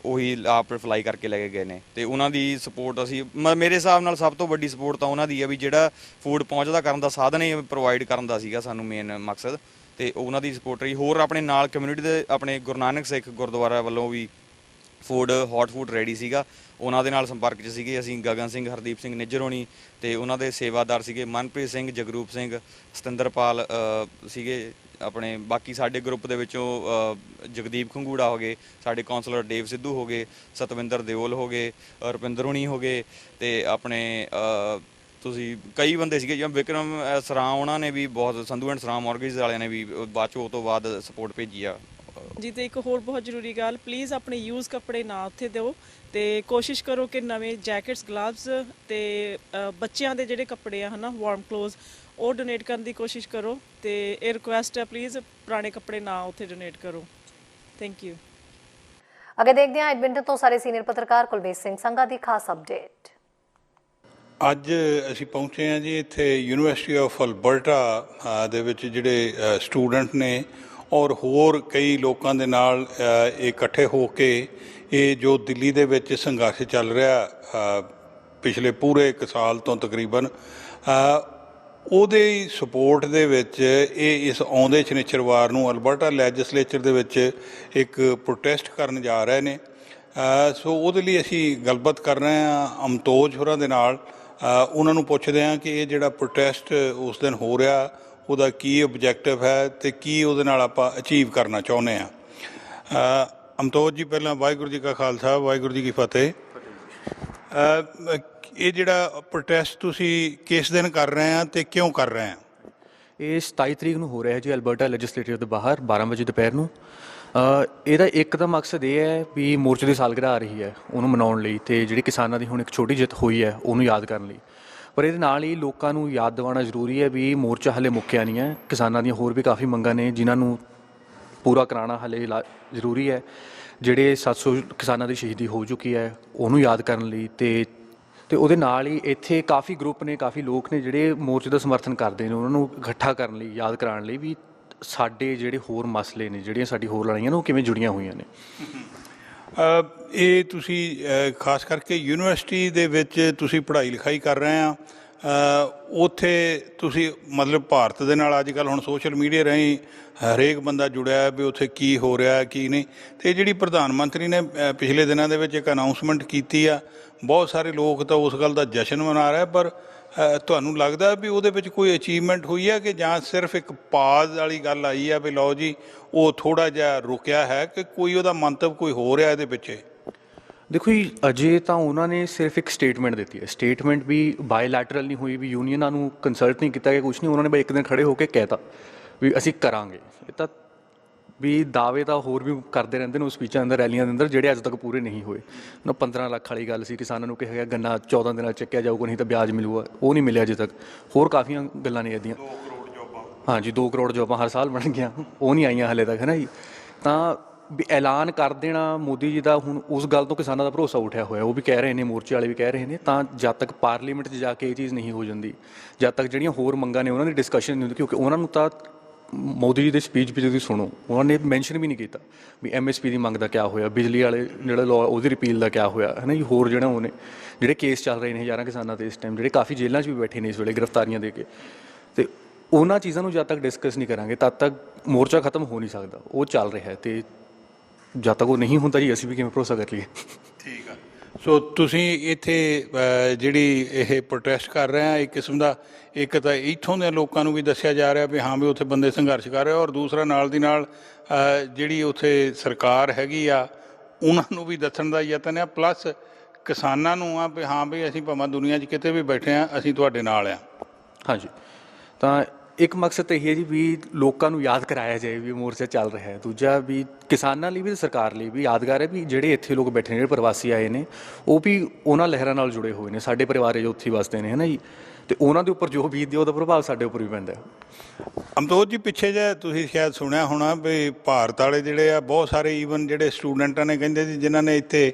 ਉਹੀ ਆਪ ਫਲਾਈ ਕਰਕੇ ਲੈ ਕੇ ਗਏ ਨੇ, ਤੇ ਉਹਨਾਂ ਦੀ ਸਪੋਰਟ ਅਸੀਂ ਮੇਰੇ ਹਿਸਾਬ ਨਾਲ ਸਭ ਤੋਂ ਵੱਡੀ ਸਪੋਰਟ ਤਾਂ ਉਹਨਾਂ ਦੀ ਆ ਵੀ ਜਿਹੜਾ ਫੂਡ ਪਹੁੰਚਦਾ ਕਰਨ ਦਾ ਸਾਧਨ ਹੀ ਪ੍ਰੋਵਾਈਡ ਕਰਨ ਦਾ ਸੀਗਾ ਸਾਨੂੰ ਮੇਨ ਮਕਸਦ, ਤੇ ਉਹਨਾਂ ਦੀ ਸਪੋਰਟ ਰਹੀ। ਹੋਰ ਆਪਣੇ ਨਾਲ ਕਮਿਊਨਿਟੀ ਦੇ ਆਪਣੇ ਗੁਰੂ ਨਾਨਕ ਸਿੱਖ ਗੁਰਦੁਆਰਾ ਵੱਲੋਂ ਵੀ ਫੂਡ ਹੌਟ ਫੂਡ ਰੈਡੀ ਸੀਗਾ, ਉਹਨਾਂ ਦੇ ਨਾਲ ਸੰਪਰਕ 'ਚ ਸੀਗੇ ਅਸੀਂ। ਗਗਨ ਸਿੰਘ, ਹਰਦੀਪ ਸਿੰਘ ਨਿੱਜਰ ਹੋਣੀ, ਤੇ ਉਹਨਾਂ ਦੇ ਸੇਵਾਦਾਰ ਸੀਗੇ ਮਨਪ੍ਰੀਤ ਸਿੰਘ, ਜਗਰੂਪ ਸਿੰਘ, ਸਤਿੰਦਰਪਾਲ ਸੀਗੇ ਆਪਣੇ। ਬਾਕੀ ਸਾਡੇ ਗਰੁੱਪ ਦੇ ਵਿੱਚੋਂ ਜਗਦੀਪ ਖੰਗੂੜਾ ਹੋ ਗਏ, ਸਾਡੇ ਕਾਉਂਸਲਰ ਦੇਵ ਸਿੱਧੂ ਹੋ ਗਏ, ਸਤਵਿੰਦਰ ਦਿਓਲ ਹੋ ਗਏ, ਰੁਪਿੰਦਰ ਹੋਣੀ ਹੋ ਗਏ, ਤੇ ਆਪਣੇ ਤੁਸੀਂ ਕਈ ਬੰਦੇ ਸੀਗੇ ਜਿਵੇਂ ਵਿਕਰਮ ਸਰਾਂ, ਉਹਨਾਂ ਨੇ ਵੀ ਬਹੁਤ, ਸੰਧੂ ਐਂਡ ਸਰਾਂ ਮੌਰਗੇਜ ਵਾਲਿਆਂ ਨੇ ਵੀ ਬਾਅਦ 'ਚੋਂ ਉਹ ਤੋਂ ਬਾਅਦ ਸਪੋਰਟ ਭੇਜੀ ਆ ਜੀ। ਤੇ ਇੱਕ ਹੋਰ ਬਹੁਤ ਜ਼ਰੂਰੀ ਗੱਲ, ਪਲੀਜ਼ ਆਪਣੇ ਯੂਜ਼ ਕੱਪੜੇ ਨਾ ਉੱਥੇ ਦਿਓ, ਤੇ ਕੋਸ਼ਿਸ਼ ਕਰੋ ਕਿ ਨਵੇਂ ਜੈਕਟਸ, ਗਲਵਜ਼ ਤੇ ਬੱਚਿਆਂ ਦੇ ਜਿਹੜੇ ਕੱਪੜੇ ਆ ਹੈ ਨਾ, ਵਾਰਮ ਕਲੋਥ, ਉਹ ਡੋਨੇਟ ਕਰਨ ਦੀ ਕੋਸ਼ਿਸ਼ ਕਰੋ, ਤੇ ਇਹ ਰਿਕੁਐਸਟ ਹੈ ਪਲੀਜ਼ ਪੁਰਾਣੇ ਕੱਪੜੇ ਨਾ ਉੱਥੇ ਡੋਨੇਟ ਕਰੋ। Thank you. ਅੱਗੇ ਦੇਖਦੇ ਹਾਂ ਐਡਮਿੰਟਨ ਤੋਂ ਸਾਡੇ ਸੀਨੀਅਰ ਪੱਤਰਕਾਰ ਕੁਲਬੀਰ ਸਿੰਘ ਸੰਘਾ ਦੀ ਖਾਸ ਅਪਡੇਟ। ਅੱਜ ਅਸੀਂ ਪਹੁੰਚੇ ਹਾਂ ਜੀ ਇੱਥੇ ਯੂਨੀਵਰਸਿਟੀ ਆਫ ਅਲਬਰਟਾ ਦੇ ਵਿੱਚ ਜਿਹੜੇ ਸਟੂਡੈਂਟ ਨੇ ਔਰ ਹੋਰ ਕਈ ਲੋਕਾਂ ਦੇ ਨਾਲ ਇਕੱਠੇ ਹੋ ਕੇ ਇਹ ਜੋ ਦਿੱਲੀ ਦੇ ਵਿੱਚ ਸੰਘਰਸ਼ ਚੱਲ ਰਿਹਾ ਪਿਛਲੇ ਪੂਰੇ 1 ਸਾਲ ਤੋਂ ਤਕਰੀਬਨ, ਉਹਦੇ ਸਪੋਰਟ ਦੇ ਵਿੱਚ ਇਹ ਇਸ ਆਉਂਦੇ ਸ਼ਨੀਚਰਵਾਰ ਨੂੰ ਅਲਬਰਟਾ ਲੈਜਿਸਲੇਚਰ ਦੇ ਵਿੱਚ ਇੱਕ ਪ੍ਰੋਟੈਸਟ ਕਰਨ ਜਾ ਰਹੇ ਨੇ। ਸੋ ਉਹਦੇ ਲਈ ਅਸੀਂ ਗੱਲਬਾਤ ਕਰ ਰਹੇ ਹਾਂ ਅਮਤੋਜ ਹੋਰਾਂ ਦੇ ਨਾਲ। ਉਹਨਾਂ ਨੂੰ ਪੁੱਛਦੇ ਹਾਂ ਕਿ ਇਹ ਜਿਹੜਾ ਪ੍ਰੋਟੈਸਟ ਉਸ ਦਿਨ ਹੋ ਰਿਹਾ ਉਹਦਾ ਕੀ ਓਬਜੈਕਟਿਵ ਹੈ ਤੇ ਕੀ ਉਹਦੇ ਨਾਲ ਆਪਾਂ ਅਚੀਵ ਕਰਨਾ ਚਾਹੁੰਦੇ ਹਾਂ। ਅਮਤੋਜ ਜੀ, ਪਹਿਲਾਂ ਵਾਹਿਗੁਰੂ ਜੀ ਕਾ ਖਾਲਸਾ, ਵਾਹਿਗੁਰੂ ਜੀ ਕੀ ਫਤਿਹ। ਇਹ ਜਿਹੜਾ ਪ੍ਰੋਟੈਸਟ ਤੁਸੀਂ ਕਿਸ ਦਿਨ ਕਰ ਰਹੇ ਆ ਤੇ ਕਿਉਂ ਕਰ ਰਹੇ ਆ? ਇਹ 27 ਤਰੀਕ ਨੂੰ ਹੋ ਰਿਹਾ ਜੀ ਅਲਬਰਟਾ ਲੈਜਿਸਲੇਟਿਵ ਦੇ ਬਾਹਰ 12 ਵਜੇ ਦੁਪਹਿਰ ਨੂੰ। ਇਹਦਾ ਇੱਕ ਤਾਂ ਮਕਸਦ ਇਹ ਹੈ ਵੀ ਮੋਰਚੇ ਦੀ ਸਾਲਗਿਰਾ ਆ ਰਹੀ ਹੈ ਉਹਨੂੰ ਮਨਾਉਣ ਲਈ, ਅਤੇ ਜਿਹੜੀ ਕਿਸਾਨਾਂ ਦੀ ਹੁਣ ਇੱਕ ਛੋਟੀ ਜਿੱਤ ਹੋਈ ਹੈ ਉਹਨੂੰ ਯਾਦ ਕਰਨ ਲਈ। ਪਰ ਇਹਦੇ ਨਾਲ ਹੀ ਲੋਕਾਂ ਨੂੰ ਯਾਦ ਦਿਵਾਉਣਾ ਜ਼ਰੂਰੀ ਹੈ ਵੀ ਮੋਰਚਾ ਹਲੇ ਮੁੱਕਿਆ ਨਹੀਂ ਹੈ। ਕਿਸਾਨਾਂ ਦੀਆਂ ਹੋਰ ਵੀ ਕਾਫੀ ਮੰਗਾਂ ਨੇ ਜਿਨ੍ਹਾਂ ਨੂੰ ਪੂਰਾ ਕਰਾਉਣਾ ਹਲੇ ਜ਼ਰੂਰੀ ਹੈ। ਜਿਹੜੇ 700 ਕਿਸਾਨਾਂ ਦੀ ਸ਼ਹੀਦੀ ਹੋ ਚੁੱਕੀ ਹੈ ਉਹਨੂੰ ਯਾਦ ਕਰਨ ਲਈ, ਅਤੇ ਉਹਦੇ ਨਾਲ ਹੀ ਇੱਥੇ ਕਾਫੀ ਗਰੁੱਪ ਨੇ, ਕਾਫੀ ਲੋਕ ਨੇ ਜਿਹੜੇ ਮੋਰਚੇ ਦਾ ਸਮਰਥਨ ਕਰਦੇ ਨੇ, ਉਹਨਾਂ ਨੂੰ ਇਕੱਠਾ ਕਰਨ ਲਈ, ਯਾਦ ਕਰਾਉਣ ਲਈ ਵੀ ਸਾਡੇ ਜਿਹੜੇ ਹੋਰ ਮਸਲੇ ਨੇ, ਜਿਹੜੀਆਂ ਸਾਡੀ ਹੋਰ ਲੜਾਈਆਂ ਨੇ ਉਹ ਕਿਵੇਂ ਜੁੜੀਆਂ ਹੋਈਆਂ ਨੇ। ਇਹ ਤੁਸੀਂ ਖਾਸ ਕਰਕੇ ਯੂਨੀਵਰਸਿਟੀ ਦੇ ਵਿੱਚ ਤੁਸੀਂ ਪੜ੍ਹਾਈ ਲਿਖਾਈ ਕਰ ਰਹੇ ਆ, ਉੱਥੇ ਤੁਸੀਂ ਮਤਲਬ ਭਾਰਤ ਦੇ ਨਾਲ ਅੱਜ ਕੱਲ੍ਹ ਹੁਣ ਸੋਸ਼ਲ ਮੀਡੀਆ ਰਾਹੀਂ ਹਰੇਕ ਬੰਦਾ ਜੁੜਿਆ ਵੀ ਉੱਥੇ ਕੀ ਹੋ ਰਿਹਾ ਕੀ ਨਹੀਂ, ਅਤੇ ਜਿਹੜੀ ਪ੍ਰਧਾਨ ਮੰਤਰੀ ਨੇ ਪਿਛਲੇ ਦਿਨਾਂ ਦੇ ਵਿੱਚ ਇੱਕ ਅਨਾਊਂਸਮੈਂਟ ਕੀਤੀ ਆ, ਬਹੁਤ ਸਾਰੇ ਲੋਕ ਤਾਂ ਉਸ ਗੱਲ ਦਾ ਜਸ਼ਨ ਮਨਾ ਰਹੇ, ਪਰ ਤੁਹਾਨੂੰ ਲੱਗਦਾ ਵੀ ਉਹਦੇ ਵਿੱਚ ਕੋਈ ਅਚੀਵਮੈਂਟ ਹੋਈ ਹੈ ਕਿ ਜਾਂ ਸਿਰਫ ਇੱਕ ਪਾਜ਼ ਵਾਲੀ ਗੱਲ ਆਈ ਆ ਵੀ ਲਓ ਜੀ ਉਹ ਥੋੜ੍ਹਾ ਜਿਹਾ ਰੁਕਿਆ ਹੈ, ਕਿ ਕੋਈ ਉਹਦਾ ਮੰਤਵ ਕੋਈ ਹੋ ਰਿਹਾ ਇਹਦੇ ਪਿੱਛੇ? ਦੇਖੋ ਜੀ, ਅਜੇ ਤਾਂ ਉਹਨਾਂ ਨੇ ਸਿਰਫ ਇੱਕ ਸਟੇਟਮੈਂਟ ਦਿੱਤੀ ਹੈ। ਸਟੇਟਮੈਂਟ ਵੀ ਬਾਇਲੈਟਰਲ ਨਹੀਂ ਹੋਈ, ਵੀ ਯੂਨੀਅਨਾਂ ਨੂੰ ਕੰਸਲਟ ਨਹੀਂ ਕੀਤਾ ਗਿਆ, ਕੁਛ ਨਹੀਂ। ਉਹਨਾਂ ਨੇ ਬਈ ਇੱਕ ਦਿਨ ਖੜੇ ਹੋ ਕੇ ਕਹਿ ਤਾ ਵੀ ਅਸੀਂ ਕਰਾਂਗੇ। ਇਹ ਤਾਂ ਵੀ ਦਾਅਵੇ ਤਾਂ ਹੋਰ ਵੀ ਕਰਦੇ ਰਹਿੰਦੇ ਨੇ ਉਹ ਸਪੀਚਾਂ ਅੰਦਰ, ਰੈਲੀਆਂ ਦੇ ਅੰਦਰ, ਜਿਹੜੇ ਅੱਜ ਤੱਕ ਪੂਰੇ ਨਹੀਂ ਹੋਏ। ਨਾ 15 ਲੱਖ ਵਾਲੀ ਗੱਲ ਸੀ, ਕਿਸਾਨਾਂ ਨੂੰ ਕਿਹਾ ਗਿਆ ਗੰਨਾ 14 ਦਿਨਾਂ ਚੱਕਿਆ ਜਾਊਗਾ, ਨਹੀਂ ਤਾਂ ਵਿਆਜ ਮਿਲੂਗਾ, ਉਹ ਨਹੀਂ ਮਿਲਿਆ ਅਜੇ ਤੱਕ। ਹੋਰ ਕਾਫੀਆਂ ਗੱਲਾਂ ਨੇ ਇਹਦੀਆਂ। 2 ਕਰੋੜ ਜੋਬਾਂ, ਹਾਂਜੀ 2 ਕਰੋੜ ਜੋਬਾਂ ਹਰ ਸਾਲ ਬਣ ਗਈਆਂ, ਉਹ ਨਹੀਂ ਆਈਆਂ ਹਾਲੇ ਤੱਕ, ਹੈ ਨਾ ਜੀ। ਤਾਂ ਵੀ ਐਲਾਨ ਕਰ ਦੇਣਾ ਮੋਦੀ ਜੀ ਦਾ, ਹੁਣ ਉਸ ਗੱਲ ਤੋਂ ਕਿਸਾਨਾਂ ਦਾ ਭਰੋਸਾ ਉੱਠਿਆ ਹੋਇਆ। ਉਹ ਵੀ ਕਹਿ ਰਹੇ ਨੇ, ਮੋਰਚੇ ਵਾਲੇ ਵੀ ਕਹਿ ਰਹੇ ਨੇ। ਤਾਂ ਜਦ ਤੱਕ ਪਾਰਲੀਮੈਂਟ 'ਚ ਜਾ ਕੇ ਇਹ ਚੀਜ਼ ਨਹੀਂ ਹੋ ਜਾਂਦੀ, ਜਦ ਤੱਕ ਜਿਹੜੀਆਂ ਹੋਰ ਮੰਗਾਂ ਨੇ ਉਹਨਾਂ ਦੀ ਡਿਸਕਸ਼ਨ ਨਹੀਂ ਹੁੰਦੀ, ਕਿਉਂਕਿ ਉਹਨਾਂ ਨੂੰ ਤਾਂ ਮੋਦੀ ਜੀ ਦੇ ਸਪੀਚ ਵੀ ਤੁਸੀਂ ਸੁਣੋ, ਉਹਨਾਂ ਨੇ ਮੈਂਸ਼ਨ ਵੀ ਨਹੀਂ ਕੀਤਾ ਵੀ MSP ਦੀ ਮੰਗ ਦਾ ਕਿਆ ਹੋਇਆ, ਬਿਜਲੀ ਵਾਲੇ ਜਿਹੜਾ ਲਾਅ ਉਹਦੀ ਰਿਪੀਲ ਦਾ ਕਿਆ ਹੋਇਆ, ਹੈ ਨਾ ਜੀ। ਹੋਰ ਜਿਹੜਾ ਉਹਨੇ ਜਿਹੜੇ ਕੇਸ ਚੱਲ ਰਹੇ ਨੇ ਹਜ਼ਾਰਾਂ ਕਿਸਾਨਾਂ ਦੇ ਇਸ ਟਾਈਮ, ਜਿਹੜੇ ਕਾਫੀ ਜੇਲ੍ਹਾਂ 'ਚ ਵੀ ਬੈਠੇ ਨੇ ਇਸ ਵੇਲੇ ਗ੍ਰਿਫਤਾਰੀਆਂ ਦੇ ਕੇ, ਅਤੇ ਉਹਨਾਂ ਚੀਜ਼ਾਂ ਨੂੰ ਜਦ ਤੱਕ ਡਿਸਕਸ ਨਹੀਂ ਕਰਾਂਗੇ ਤਦ ਤੱਕ ਮੋਰਚਾ ਖਤਮ ਹੋ ਨਹੀਂ ਸਕਦਾ। ਉਹ ਚੱਲ ਰਿਹਾ, ਅਤੇ ਜਦ ਤੱਕ ਉਹ ਨਹੀਂ ਹੁੰਦਾ ਜੀ ਅਸੀਂ ਵੀ ਕਿਵੇਂ ਭਰੋਸਾ ਕਰ ਲਈਏ। ਠੀਕ ਆ। ਸੋ ਤੁਸੀਂ ਇੱਥੇ ਜਿਹੜੀ ਇਹ ਪ੍ਰੋਟੈਸਟ ਕਰ ਰਹੇ ਆ, ਇੱਕ ਕਿਸਮ ਦਾ ਇੱਕ ਤਾਂ ਇੱਥੋਂ ਦੇ ਲੋਕਾਂ ਨੂੰ ਵੀ ਦੱਸਿਆ ਜਾ ਰਿਹਾ ਵੀ ਹਾਂ ਵੀ ਉੱਥੇ ਬੰਦੇ ਸੰਘਰਸ਼ ਕਰ ਰਹੇ, ਔਰ ਦੂਸਰਾ ਨਾਲ ਦੀ ਨਾਲ ਜਿਹੜੀ ਉੱਥੇ ਸਰਕਾਰ ਹੈਗੀ ਆ ਉਹਨਾਂ ਨੂੰ ਵੀ ਦੱਸਣ ਦਾ ਯਤਨ ਆ, ਪਲੱਸ ਕਿਸਾਨਾਂ ਨੂੰ ਆ ਵੀ ਹਾਂ ਵੀ ਅਸੀਂ ਭਾਵੇਂ ਦੁਨੀਆ 'ਚ ਕਿਤੇ ਵੀ ਬੈਠੇ ਆ, ਅਸੀਂ ਤੁਹਾਡੇ ਨਾਲ ਆ। ਹਾਂਜੀ, ਤਾਂ ਇੱਕ ਮਕਸਦ ਤਾਂ ਇਹ ਹੈ ਜੀ ਵੀ ਲੋਕਾਂ ਨੂੰ ਯਾਦ ਕਰਾਇਆ ਜਾਏ ਵੀ ਮੋਰਚਾ ਚੱਲ ਰਿਹਾ ਹੈ। ਦੂਜਾ ਵੀ ਕਿਸਾਨਾਂ ਲਈ ਵੀ, ਸਰਕਾਰ ਲਈ ਵੀ ਯਾਦਗਾਰ ਹੈ ਵੀ ਜਿਹੜੇ ਇੱਥੇ ਲੋਕ ਬੈਠੇ ਨੇ, ਜਿਹੜੇ ਪ੍ਰਵਾਸੀ ਆਏ ਨੇ, ਉਹ ਵੀ ਉਹਨਾਂ ਲਹਿਰਾਂ ਨਾਲ ਜੁੜੇ ਹੋਏ ਨੇ। ਸਾਡੇ ਪਰਿਵਾਰ ਜੋ ਉੱਥੇ ਵਸਦੇ ਨੇ, ਹੈ ਨਾ ਜੀ, ਅਤੇ ਉਹਨਾਂ ਦੇ ਉੱਪਰ ਜੋ ਬੀਤਦੀ ਉਹਦਾ ਪ੍ਰਭਾਵ ਸਾਡੇ ਉੱਪਰ ਵੀ ਪੈਂਦਾ। ਅਮਤੋਜ ਜੀ, ਪਿੱਛੇ ਜਿਹੇ ਤੁਸੀਂ ਸ਼ਾਇਦ ਸੁਣਿਆ ਹੋਣਾ ਵੀ ਭਾਰਤ ਵਾਲੇ ਜਿਹੜੇ ਆ ਬਹੁਤ ਸਾਰੇ ਈਵਨ ਜਿਹੜੇ ਸਟੂਡੈਂਟਾਂ ਨੇ ਕਹਿੰਦੇ ਸੀ ਜਿਨ੍ਹਾਂ ਨੇ ਇੱਥੇ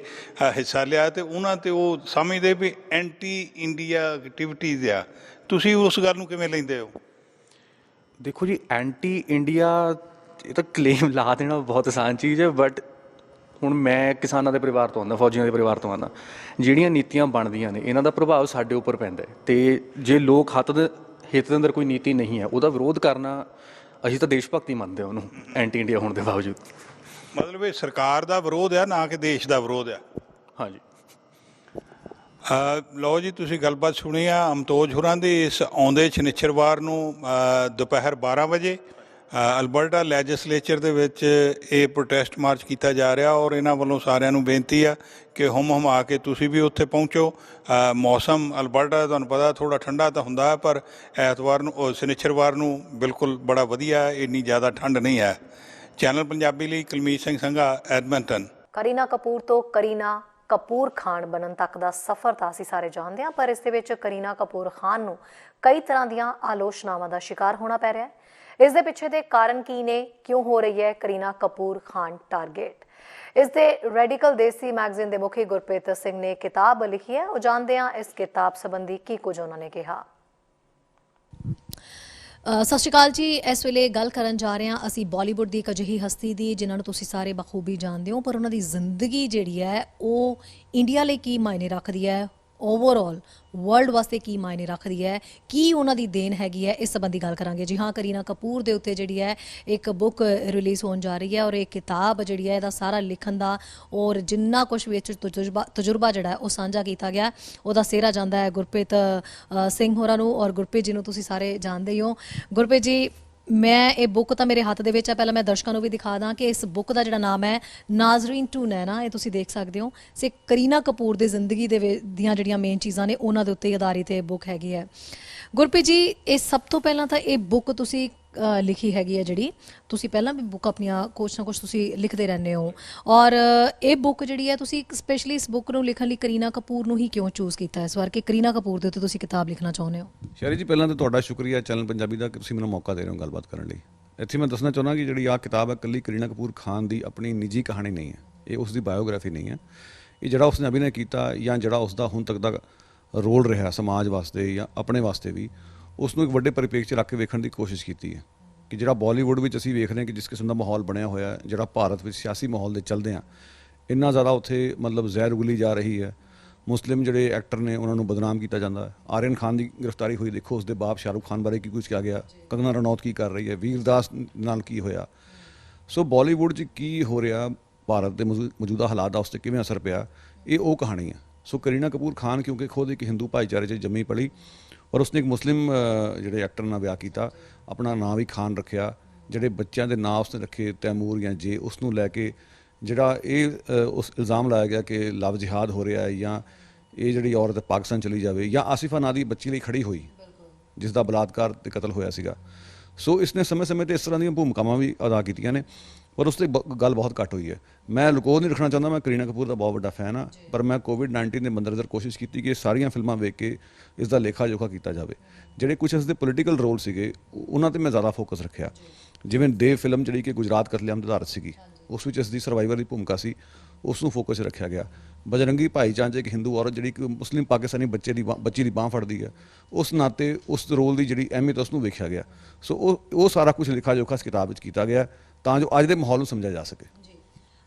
ਹਿੱਸਾ ਲਿਆ, ਅਤੇ ਉਹਨਾਂ 'ਤੇ ਉਹ ਸਮਝਦੇ ਵੀ ਐਂਟੀ ਇੰਡੀਆ ਐਕਟੀਵਿਟੀਜ਼ ਆ। ਤੁਸੀਂ ਉਸ ਗੱਲ ਨੂੰ ਕਿਵੇਂ ਲੈਂਦੇ ਹੋ? ਦੇਖੋ ਜੀ, ਐਂਟੀ ਇੰਡੀਆ ਇਹ ਤਾਂ ਕਲੇਮ ਲਾ ਦੇਣਾ ਬਹੁਤ ਆਸਾਨ ਚੀਜ਼ ਹੈ, ਬਟ ਹੁਣ ਮੈਂ ਕਿਸਾਨਾਂ ਦੇ ਪਰਿਵਾਰ ਤੋਂ ਆਉਂਦਾ, ਫੌਜੀਆਂ ਦੇ ਪਰਿਵਾਰ ਤੋਂ ਆਉਂਦਾ। ਜਿਹੜੀਆਂ ਨੀਤੀਆਂ ਬਣਦੀਆਂ ਨੇ ਇਹਨਾਂ ਦਾ ਪ੍ਰਭਾਵ ਸਾਡੇ ਉੱਪਰ ਪੈਂਦਾ ਹੈ, ਅਤੇ ਜੇ ਲੋਕ ਹਿੱਤ ਦੇ ਅੰਦਰ ਕੋਈ ਨੀਤੀ ਨਹੀਂ ਹੈ ਉਹਦਾ ਵਿਰੋਧ ਕਰਨਾ, ਅਸੀਂ ਤਾਂ ਦੇਸ਼ ਭਗਤੀ ਮੰਨਦੇ ਹਾਂ ਉਹਨੂੰ, ਐਂਟੀ ਇੰਡੀਆ ਹੋਣ ਦੇ ਬਾਵਜੂਦ। ਮਤਲਬ ਇਹ ਸਰਕਾਰ ਦਾ ਵਿਰੋਧ ਆ, ਨਾ ਕਿ ਦੇਸ਼ ਦਾ ਵਿਰੋਧ ਆ। ਹਾਂਜੀ। ਲਓ ਜੀ, ਤੁਸੀਂ ਗੱਲਬਾਤ ਸੁਣੀ ਆ ਅਮਤੋਜ ਹੋਰਾਂ ਦੀ। ਇਸ ਆਉਂਦੇ ਸ਼ਨੀਚਰਵਾਰ ਨੂੰ ਦੁਪਹਿਰ 12 ਵਜੇ ਅਲਬਰਟਾ ਲੈਜਿਸਲੇਚਰ ਦੇ ਵਿੱਚ ਇਹ ਪ੍ਰੋਟੈਸਟ ਮਾਰਚ ਕੀਤਾ ਜਾ ਰਿਹਾ, ਔਰ ਇਹਨਾਂ ਵੱਲੋਂ ਸਾਰਿਆਂ ਨੂੰ ਬੇਨਤੀ ਆ ਕਿ ਹੁਮ-ਹੁਮਾ ਕੇ ਤੁਸੀਂ ਵੀ ਉੱਥੇ ਪਹੁੰਚੋ। ਮੌਸਮ ਅਲਬਰਟਾ ਤੁਹਾਨੂੰ ਪਤਾ ਥੋੜ੍ਹਾ ਠੰਡਾ ਤਾਂ ਹੁੰਦਾ, ਪਰ ਐਤਵਾਰ ਨੂੰ ਸ਼ਨੀਚਰਵਾਰ ਨੂੰ ਬਿਲਕੁਲ ਬੜਾ ਵਧੀਆ, ਇੰਨੀ ਜ਼ਿਆਦਾ ਠੰਡ ਨਹੀਂ ਹੈ। ਚੈਨਲ ਪੰਜਾਬੀ ਲਈ ਕੁਲਮੀਤ ਸਿੰਘ ਸੰਘਾ, ਐਡਮਿੰਟਨ। ਕਰੀਨਾ ਕਪੂਰ ਤੋਂ ਕਰੀਨਾ ਕਪੂਰ ਖਾਨ ਬਣਨ ਤੱਕ ਦਾ ਸਫ਼ਰ ਤਾਂ ਅਸੀਂ ਸਾਰੇ ਜਾਣਦੇ ਹਾਂ, ਪਰ ਇਸ ਦੇ ਵਿੱਚ ਕਰੀਨਾ ਕਪੂਰ ਖਾਨ ਨੂੰ ਕਈ ਤਰ੍ਹਾਂ ਦੀਆਂ ਆਲੋਚਨਾਵਾਂ ਦਾ ਸ਼ਿਕਾਰ ਹੋਣਾ ਪੈ ਰਿਹਾ ਹੈ। ਇਸ ਦੇ ਪਿੱਛੇ ਦੇ ਕਾਰਨ ਕੀ ਨੇ? ਕਿਉਂ ਹੋ ਰਹੀ ਹੈ ਕਰੀਨਾ ਕਪੂਰ ਖਾਨ ਟਾਰਗੇਟ? ਇਸ ਦੇ ਰੈਡੀਕਲ ਦੇਸੀ ਮੈਗਜ਼ੀਨ ਦੇ ਮੁਖੀ ਗੁਰਪ੍ਰੀਤ ਸਿੰਘ ਨੇ ਕਿਤਾਬ ਲਿਖੀ ਹੈ। ਉਹ ਜਾਣਦੇ ਹਾਂ ਇਸ ਕਿਤਾਬ ਸੰਬੰਧੀ ਕੀ ਕੁਝ ਉਹਨਾਂ ਨੇ ਕਿਹਾ। ਸਤਿ ਸ਼੍ਰੀ ਅਕਾਲ ਜੀ। ਇਸ ਵੇਲੇ ਗੱਲ ਕਰਨ ਜਾ ਰਹੇ ਹਾਂ ਅਸੀਂ ਬਾਲੀਵੁੱਡ ਦੀ ਇੱਕ ਅਜਿਹੀ ਹਸਤੀ ਦੀ ਜਿਨ੍ਹਾਂ ਨੂੰ ਤੁਸੀਂ ਸਾਰੇ ਬਖੂਬੀ ਜਾਣਦੇ ਹੋ, ਪਰ ਉਹਨਾਂ ਦੀ ਜ਼ਿੰਦਗੀ ਜਿਹੜੀ ਹੈ ਉਹ ਇੰਡੀਆ ਲਈ ਕੀ ਮਾਇਨੇ ਰੱਖਦੀ ਹੈ, ਓਵਰਆਲ ਵਰਲਡ ਵਾਸਤੇ ਕੀ ਮਾਇਨੇ ਰੱਖਦੀ ਹੈ, ਕੀ ਉਹਨਾਂ ਦੀ ਦੇਣ ਹੈਗੀ ਹੈ, ਇਸ ਸੰਬੰਧੀ ਗੱਲ ਕਰਾਂਗੇ। ਜੀ ਹਾਂ, ਕਰੀਨਾ ਕਪੂਰ ਦੇ ਉੱਤੇ ਜਿਹੜੀ ਹੈ ਇੱਕ ਬੁੱਕ ਰਿਲੀਜ਼ ਹੋਣ ਜਾ ਰਹੀ ਹੈ, ਔਰ ਇਹ ਕਿਤਾਬ ਜਿਹੜੀ ਹੈ ਇਹਦਾ ਸਾਰਾ ਲਿਖਣ ਦਾ ਔਰ ਜਿੰਨਾ ਕੁਛ ਵਿੱਚ ਤਜਰਬਾ ਜਿਹੜਾ ਹੈ ਉਹ ਸਾਂਝਾ ਕੀਤਾ ਗਿਆ, ਉਹਦਾ ਸਿਹਰਾ ਜਾਂਦਾ ਹੈ ਗੁਰਪ੍ਰੀਤ ਸਿੰਘ ਹੋਰਾਂ ਨੂੰ। ਔਰ ਗੁਰਪ੍ਰੀਤ ਜੀ ਨੂੰ ਤੁਸੀਂ ਸਾਰੇ ਜਾਣਦੇ ਹੀ ਹੋ। ਗੁਰਪ੍ਰੀਤ ਜੀ, ਮੈਂ ਇਹ ਬੁੱਕ ਤਾਂ ਮੇਰੇ ਹੱਥ ਦੇ ਵਿੱਚ ਹੈ, ਪਹਿਲਾਂ ਮੈਂ ਦਰਸ਼ਕਾਂ ਨੂੰ ਵੀ ਦਿਖਾ ਦਾਂ ਕਿ ਇਸ ਬੁੱਕ ਦਾ ਜਿਹੜਾ ਨਾਮ ਹੈ ਨਾਜ਼ਰੀਨ ਟੂ ਨੈਣਾ, ਇਹ ਤੁਸੀਂ ਦੇਖ ਸਕਦੇ ਹੋ। ਸੇ ਕਰੀਨਾ ਕਪੂਰ ਦੀ ਜ਼ਿੰਦਗੀ ਦੀਆਂ ਜਿਹੜੀਆਂ ਮੇਨ ਚੀਜ਼ਾਂ ਨੇ ਉਹਨਾਂ ਦੇ ਉੱਤੇ ਆਧਾਰਿਤ ਇਹ ਬੁੱਕ ਹੈਗੀ ਹੈ। ਗੁਰਪ੍ਰੀਤ ਜੀ, ਇਹ ਸਭ ਤੋਂ ਪਹਿਲਾਂ ਤਾਂ ਇਹ ਬੁੱਕ ਤੁਸੀਂ ਲਿਖੀ ਹੈਗੀ ਹੈ ਜਿਹੜੀ, ਤੁਸੀਂ ਪਹਿਲਾਂ ਵੀ ਬੁੱਕ ਆਪਣੀਆਂ ਕੁਛ ਨਾ ਕੁਛ ਤੁਸੀਂ ਲਿਖਦੇ ਰਹਿੰਦੇ ਹੋ, ਔਰ ਇਹ ਬੁੱਕ ਜਿਹੜੀ ਹੈ ਤੁਸੀਂ ਸਪੈਸ਼ਲੀ ਇਸ ਬੁੱਕ ਨੂੰ ਲਿਖਣ ਲਈ ਕਰੀਨਾ ਕਪੂਰ ਨੂੰ ਹੀ ਕਿਉਂ ਚੂਜ਼ ਕੀਤਾ ਇਸ ਵਾਰ, ਕਿ ਕਰੀਨਾ ਕਪੂਰ ਦੇ ਉੱਤੇ ਤੁਸੀਂ ਕਿਤਾਬ ਲਿਖਣਾ ਚਾਹੁੰਦੇ ਹੋ? ਸ਼ੈਰੀ ਜੀ, ਪਹਿਲਾਂ ਤਾਂ ਤੁਹਾਡਾ ਸ਼ੁਕਰੀਆ ਚੈਨਲ ਪੰਜਾਬੀ ਦਾ ਕਿ ਤੁਸੀਂ ਮੈਨੂੰ ਮੌਕਾ ਦੇ ਰਹੇ ਹੋ ਗੱਲਬਾਤ ਕਰਨ ਲਈ। ਇੱਥੇ ਮੈਂ ਦੱਸਣਾ ਚਾਹੁੰਦਾ ਕਿ ਜਿਹੜੀ ਆਹ ਕਿਤਾਬ ਹੈ ਇਕੱਲੀ ਕਰੀਨਾ ਕਪੂਰ ਖਾਨ ਦੀ ਆਪਣੀ ਨਿੱਜੀ ਕਹਾਣੀ ਨਹੀਂ ਹੈ, ਇਹ ਉਸ ਦੀ ਬਾਇਓਗ੍ਰਾਫੀ ਨਹੀਂ ਹੈ। ਇਹ ਜਿਹੜਾ ਉਸਨੇ ਅਭਿਨੈ ਕੀਤਾ ਜਾਂ ਜਿਹੜਾ ਉਸਦਾ ਹੁਣ ਤੱਕ ਦਾ ਰੋਲ ਰਿਹਾ ਸਮਾਜ ਵਾਸਤੇ ਜਾਂ ਆਪਣੇ ਵਾਸਤੇ ਵੀ, ਉਸ ਨੂੰ ਇੱਕ ਵੱਡੇ ਪਰਿਪੇਖ 'ਚ ਰੱਖ ਕੇ ਵੇਖਣ ਦੀ ਕੋਸ਼ਿਸ਼ ਕੀਤੀ ਹੈ ਕਿ ਜਿਹੜਾ ਬਾਲੀਵੁੱਡ ਵਿੱਚ ਅਸੀਂ ਵੇਖ ਰਹੇ ਹਾਂ ਕਿ ਜਿਸ ਕਿਸਮ ਦਾ ਮਾਹੌਲ ਬਣਿਆ ਹੋਇਆ, ਜਿਹੜਾ ਭਾਰਤ ਵਿੱਚ ਸਿਆਸੀ ਮਾਹੌਲ ਦੇ ਚੱਲਦੇ ਆ, ਇੰਨਾ ਜ਼ਿਆਦਾ ਉੱਥੇ ਮਤਲਬ ਜ਼ਹਿਰ ਉਗਲੀ ਜਾ ਰਹੀ ਹੈ। ਮੁਸਲਿਮ ਜਿਹੜੇ ਐਕਟਰ ਨੇ ਉਹਨਾਂ ਨੂੰ ਬਦਨਾਮ ਕੀਤਾ ਜਾਂਦਾ ਹੈ। ਆਰੀਅਨ ਖਾਨ ਦੀ ਗ੍ਰਿਫਤਾਰੀ ਹੋਈ, ਦੇਖੋ ਉਸਦੇ ਬਾਪ ਸ਼ਾਹਰੁਖ ਖਾਨ ਬਾਰੇ ਕੀ ਕੁਝ ਕਿਹਾ ਗਿਆ, ਕੰਗਨਾ ਰਣੌਤ ਕੀ ਕਰ ਰਹੀ ਹੈ, ਵੀਰਦਾਸ ਨਾਲ ਕੀ ਹੋਇਆ। ਸੋ ਬਾਲੀਵੁੱਡ 'ਚ ਕੀ ਹੋ ਰਿਹਾ, ਭਾਰਤ ਦੇ ਮੌਜੂਦਾ ਹਾਲਾਤ ਦਾ ਉਸ 'ਤੇ ਕਿਵੇਂ ਅਸਰ ਪਿਆ, ਇਹ ਉਹ ਕਹਾਣੀ ਹੈ। ਸੋ ਕਰੀਨਾ ਕਪੂਰ ਖਾਨ ਕਿਉਂਕਿ ਖੁਦ ਇੱਕ ਹਿੰਦੂ ਭਾਈਚਾਰੇ 'ਚ ਜੰਮੀ ਪਲੀ, ਔਰ ਉਸਨੇ ਇੱਕ ਮੁਸਲਿਮ ਜਿਹੜੇ ਐਕਟਰ ਨਾਲ ਵਿਆਹ ਕੀਤਾ, ਆਪਣਾ ਨਾਂ ਵੀ ਖਾਨ ਰੱਖਿਆ, ਜਿਹੜੇ ਬੱਚਿਆਂ ਦੇ ਨਾਂ ਉਸਨੇ ਰੱਖੇ ਤੈਮੂਰ ਜਾਂ ਜੇ, ਉਸ ਨੂੰ ਲੈ ਕੇ ਜਿਹੜਾ ਇਹ ਉਸ ਇਲਜ਼ਾਮ ਲਾਇਆ ਗਿਆ ਕਿ ਲਵ ਜਿਹਾਦ ਹੋ ਰਿਹਾ ਹੈ ਜਾਂ ਇਹ ਜਿਹੜੀ ਔਰਤ ਪਾਕਿਸਤਾਨ ਚਲੀ ਜਾਵੇ, ਜਾਂ ਆਸਿਫਾ ਨਾਂ ਦੀ ਬੱਚੀ ਲਈ ਖੜੀ ਹੋਈ ਜਿਸ ਦਾ ਬਲਾਤਕਾਰ ਤੇ ਕਤਲ ਹੋਇਆ ਸੀਗਾ। ਸੋ ਇਸਨੇ ਸਮੇਂ-ਸਮੇਂ ਤੇ ਇਸ ਤਰ੍ਹਾਂ ਦੀਆਂ ਭੂਮਿਕਾਵਾਂ ਵੀ ਅਦਾ ਕੀਤੀਆਂ ਨੇ, ਪਰ ਉਸ 'ਤੇ ਗੱਲ ਬਹੁਤ ਘੱਟ ਹੋਈ ਹੈ। ਮੈਂ ਲੁਕੋ ਨਹੀਂ ਰੱਖਣਾ ਚਾਹੁੰਦਾ, ਮੈਂ ਕਰੀਨਾ ਕਪੂਰ ਦਾ ਬਹੁਤ ਵੱਡਾ ਫੈਨ ਹਾਂ, ਪਰ ਮੈਂ ਕੋਵਿਡ-19 ਦੇ ਮੰਦਰਨਜ਼ਰ ਕੋਸ਼ਿਸ਼ ਕੀਤੀ ਕਿ ਸਾਰੀਆਂ ਫਿਲਮਾਂ ਵੇਖ ਕੇ ਇਸ ਦਾ ਲੇਖਾ ਜੋਖਾ ਕੀਤਾ ਜਾਵੇ। ਜਿਹੜੇ ਕੁਝ ਇਸ ਦੇ ਪੋਲੀਟੀਕਲ ਰੋਲ ਸੀਗੇ ਉਹਨਾਂ 'ਤੇ ਮੈਂ ਜ਼ਿਆਦਾ ਫੋਕਸ ਰੱਖਿਆ। ਜਿਵੇਂ ਦੇਵ ਫਿਲਮ ਜਿਹੜੀ ਕਿ ਗੁਜਰਾਤ ਕਤਲੇਆਮ 'ਤੇ ਆਧਾਰਿਤ ਸੀਗੀ, ਉਸ ਵਿੱਚ ਇਸ ਦੀ ਸਰਵਾਈਵਰ ਦੀ ਭੂਮਿਕਾ ਸੀ, ਉਸ ਨੂੰ ਫੋਕਸ ਰੱਖਿਆ ਗਿਆ। ਬਜਰੰਗੀ ਭਾਈਚਾਰੇ 'ਚ ਇੱਕ ਹਿੰਦੂ ਔਰਤ ਜਿਹੜੀ ਕਿ ਮੁਸਲਿਮ ਪਾਕਿਸਤਾਨੀ ਬੱਚੀ ਦੀ ਬਾਂਹ ਫੜਦੀ ਹੈ, ਉਸ ਨਾਤੇ ਉਸ ਰੋਲ ਦੀ ਜਿਹੜੀ ਅਹਿਮੀਅਤ ਉਸ ਨੂੰ ਵੇਖਿਆ ਗਿਆ। ਸੋ ਉਹ ਸਾਰਾ ਕੁਝ ਲਿਖਾ ਜੋਖਾ ਇਸ ਕਿਤਾਬ ਵਿੱਚ ਕੀਤਾ ਗਿਆ ਤਾਂ ਜੋ ਅੱਜ ਦੇ ਮਾਹੌਲ ਨੂੰ ਸਮਝਿਆ ਜਾ ਸਕੇ।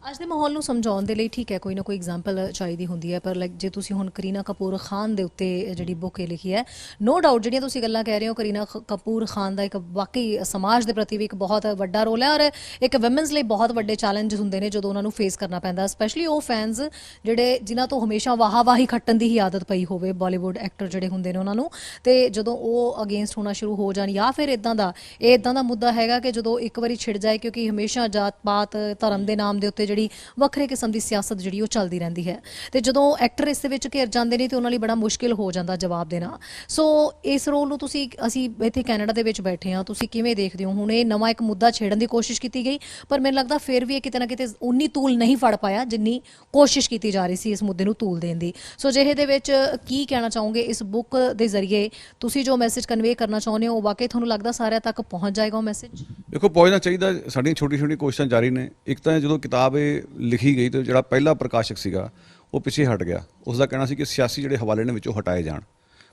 ਅੱਜ ਦੇ ਮਾਹੌਲ ਨੂੰ ਸਮਝਾਉਣ ਦੇ ਲਈ ਠੀਕ ਹੈ, ਕੋਈ ਨਾ ਕੋਈ ਐਗਜ਼ਾਮਪਲ ਚਾਹੀਦੀ ਹੁੰਦੀ ਹੈ, ਪਰ ਲਾਈਕ ਜੇ ਤੁਸੀਂ ਹੁਣ ਕਰੀਨਾ ਕਪੂਰ ਖਾਨ ਦੇ ਉੱਤੇ ਜਿਹੜੀ ਬੁੱਕ ਇਹ ਲਿਖੀ ਹੈ, ਨੋ ਡਾਊਟ ਜਿਹੜੀਆਂ ਤੁਸੀਂ ਗੱਲਾਂ ਕਹਿ ਰਹੇ ਹੋ, ਕਰੀਨਾ ਕਪੂਰ ਖਾਨ ਦਾ ਇੱਕ ਵਾਕਈ ਸਮਾਜ ਦੇ ਪ੍ਰਤੀ ਵੀ ਇੱਕ ਬਹੁਤ ਵੱਡਾ ਰੋਲ ਹੈ, ਔਰ ਇੱਕ ਵੂਮਨਸ ਲਈ ਬਹੁਤ ਵੱਡੇ ਚੈਲੰਜ ਹੁੰਦੇ ਨੇ ਜਦੋਂ ਉਹਨਾਂ ਨੂੰ ਫੇਸ ਕਰਨਾ ਪੈਂਦਾ, ਸਪੈਸ਼ਲੀ ਉਹ ਫੈਨਸ ਜਿਹੜੇ ਜਿਨ੍ਹਾਂ ਤੋਂ ਹਮੇਸ਼ਾ ਵਾਹੀ ਖੱਟਣ ਦੀ ਹੀ ਆਦਤ ਪਈ ਹੋਵੇ, ਬਾਲੀਵੁੱਡ ਐਕਟਰ ਜਿਹੜੇ ਹੁੰਦੇ ਨੇ ਉਹਨਾਂ ਨੂੰ, ਤੇ ਜਦੋਂ ਉਹ ਅਗੇਂਸਟ ਹੋਣਾ ਸ਼ੁਰੂ ਹੋ ਜਾਣ, ਜਾਂ ਫਿਰ ਇੱਦਾਂ ਦਾ ਮੁੱਦਾ ਹੈਗਾ ਕਿ ਜਦੋਂ ਇੱਕ ਵਾਰੀ ਛਿੜ ਜਾਏ, ਕਿਉਂਕਿ ਹਮੇਸ਼ਾ ਜਾਤ ਪਾਤ ਧਰਮ ਦੇ ਨਾਮ ਦੇ ਉੱਤੇ ਜਿਹੜੀ ਵੱਖਰੇ ਕਿਸਮ ਦੀ ਸਿਆਸਤ ਜਿਹੜੀ ਉਹ ਚੱਲਦੀ ਰਹਿੰਦੀ ਹੈ, ਤੇ ਜਦੋਂ ਐਕਟਰ ਇਸ ਦੇ ਵਿੱਚ ਘਿਰ ਜਾਂਦੇ ਨੇ ਤੇ ਉਹਨਾਂ ਲਈ ਬੜਾ ਮੁਸ਼ਕਿਲ ਹੋ ਜਾਂਦਾ ਜਵਾਬ ਦੇਣਾ। ਸੋ ਇਸ ਰੋਲ ਨੂੰ ਅਸੀਂ ਇੱਥੇ ਕੈਨੇਡਾ ਦੇ ਵਿੱਚ ਬੈਠੇ ਹਾਂ, ਤੁਸੀਂ ਕਿਵੇਂ ਦੇਖਦੇ ਹੋ? ਹੁਣ ਇਹ ਨਵਾਂ ਇੱਕ ਮੁੱਦਾ ਛੇੜਨ ਦੀ ਕੋਸ਼ਿਸ਼ ਕੀਤੀ ਗਈ, ਪਰ ਮੈਨੂੰ ਲੱਗਦਾ ਫਿਰ ਵੀ ਇਹ ਕਿਤੇ ਨਾ ਕਿਤੇ ਉਨੀ ਤੂਲ ਨਹੀਂ ਫੜ ਪਾਇਆ ਜਿੰਨੀ ਕੋਸ਼ਿਸ਼ ਕੀਤੀ ਜਾ ਰਹੀ ਸੀ ਇਸ ਮੁੱਦੇ ਨੂੰ ਤੂਲ ਦੇਣ ਦੀ। ਸੋ ਜਿਹੇ ਦੇ ਵਿੱਚ ਕੀ ਕਹਿਣਾ ਚਾਹੋਗੇ ਇਸ ਬੁੱਕ ਦੇ ਜ਼ਰੀਏ, ਤੁਸੀਂ ਜੋ ਮੈਸੇਜ ਕਨਵੇ ਕਰਨਾ ਚਾਹੁੰਦੇ ਹੋ, ਵਾਕਈ ਤੁਹਾਨੂੰ ਲੱਗਦਾ ਸਾਰਿਆਂ ਤੱਕ ਪਹੁੰਚ ਜਾਏਗਾ ਉਹ ਮੈਸੇਜ? ਦੇਖੋ, ਪਹੁੰਚਣਾ ਚਾਹੀਦਾ। ਸਾਡੀਆਂ ਛੋਟੀ ਕੋਸ਼ਿਸ਼ਾਂ ਜਾਰੀ ਨੇ। ਇੱਕ ਤਾਂ ਜਦੋਂ ਕਿਤਾਬ ਇਹ ਲਿਖੀ ਗਈ ਤੇ ਜਿਹੜਾ ਪਹਿਲਾ ਪ੍ਰਕਾਸ਼ਕ ਸੀਗਾ ਉਹ ਪਿੱਛੇ ਹਟ ਗਿਆ। ਉਸ ਦਾ ਕਹਿਣਾ ਸੀ ਕਿ ਸਿਆਸੀ ਜਿਹੜੇ ਹਵਾਲੇ ਨੇ ਵਿੱਚੋਂ ਹਟਾਏ ਜਾਣ।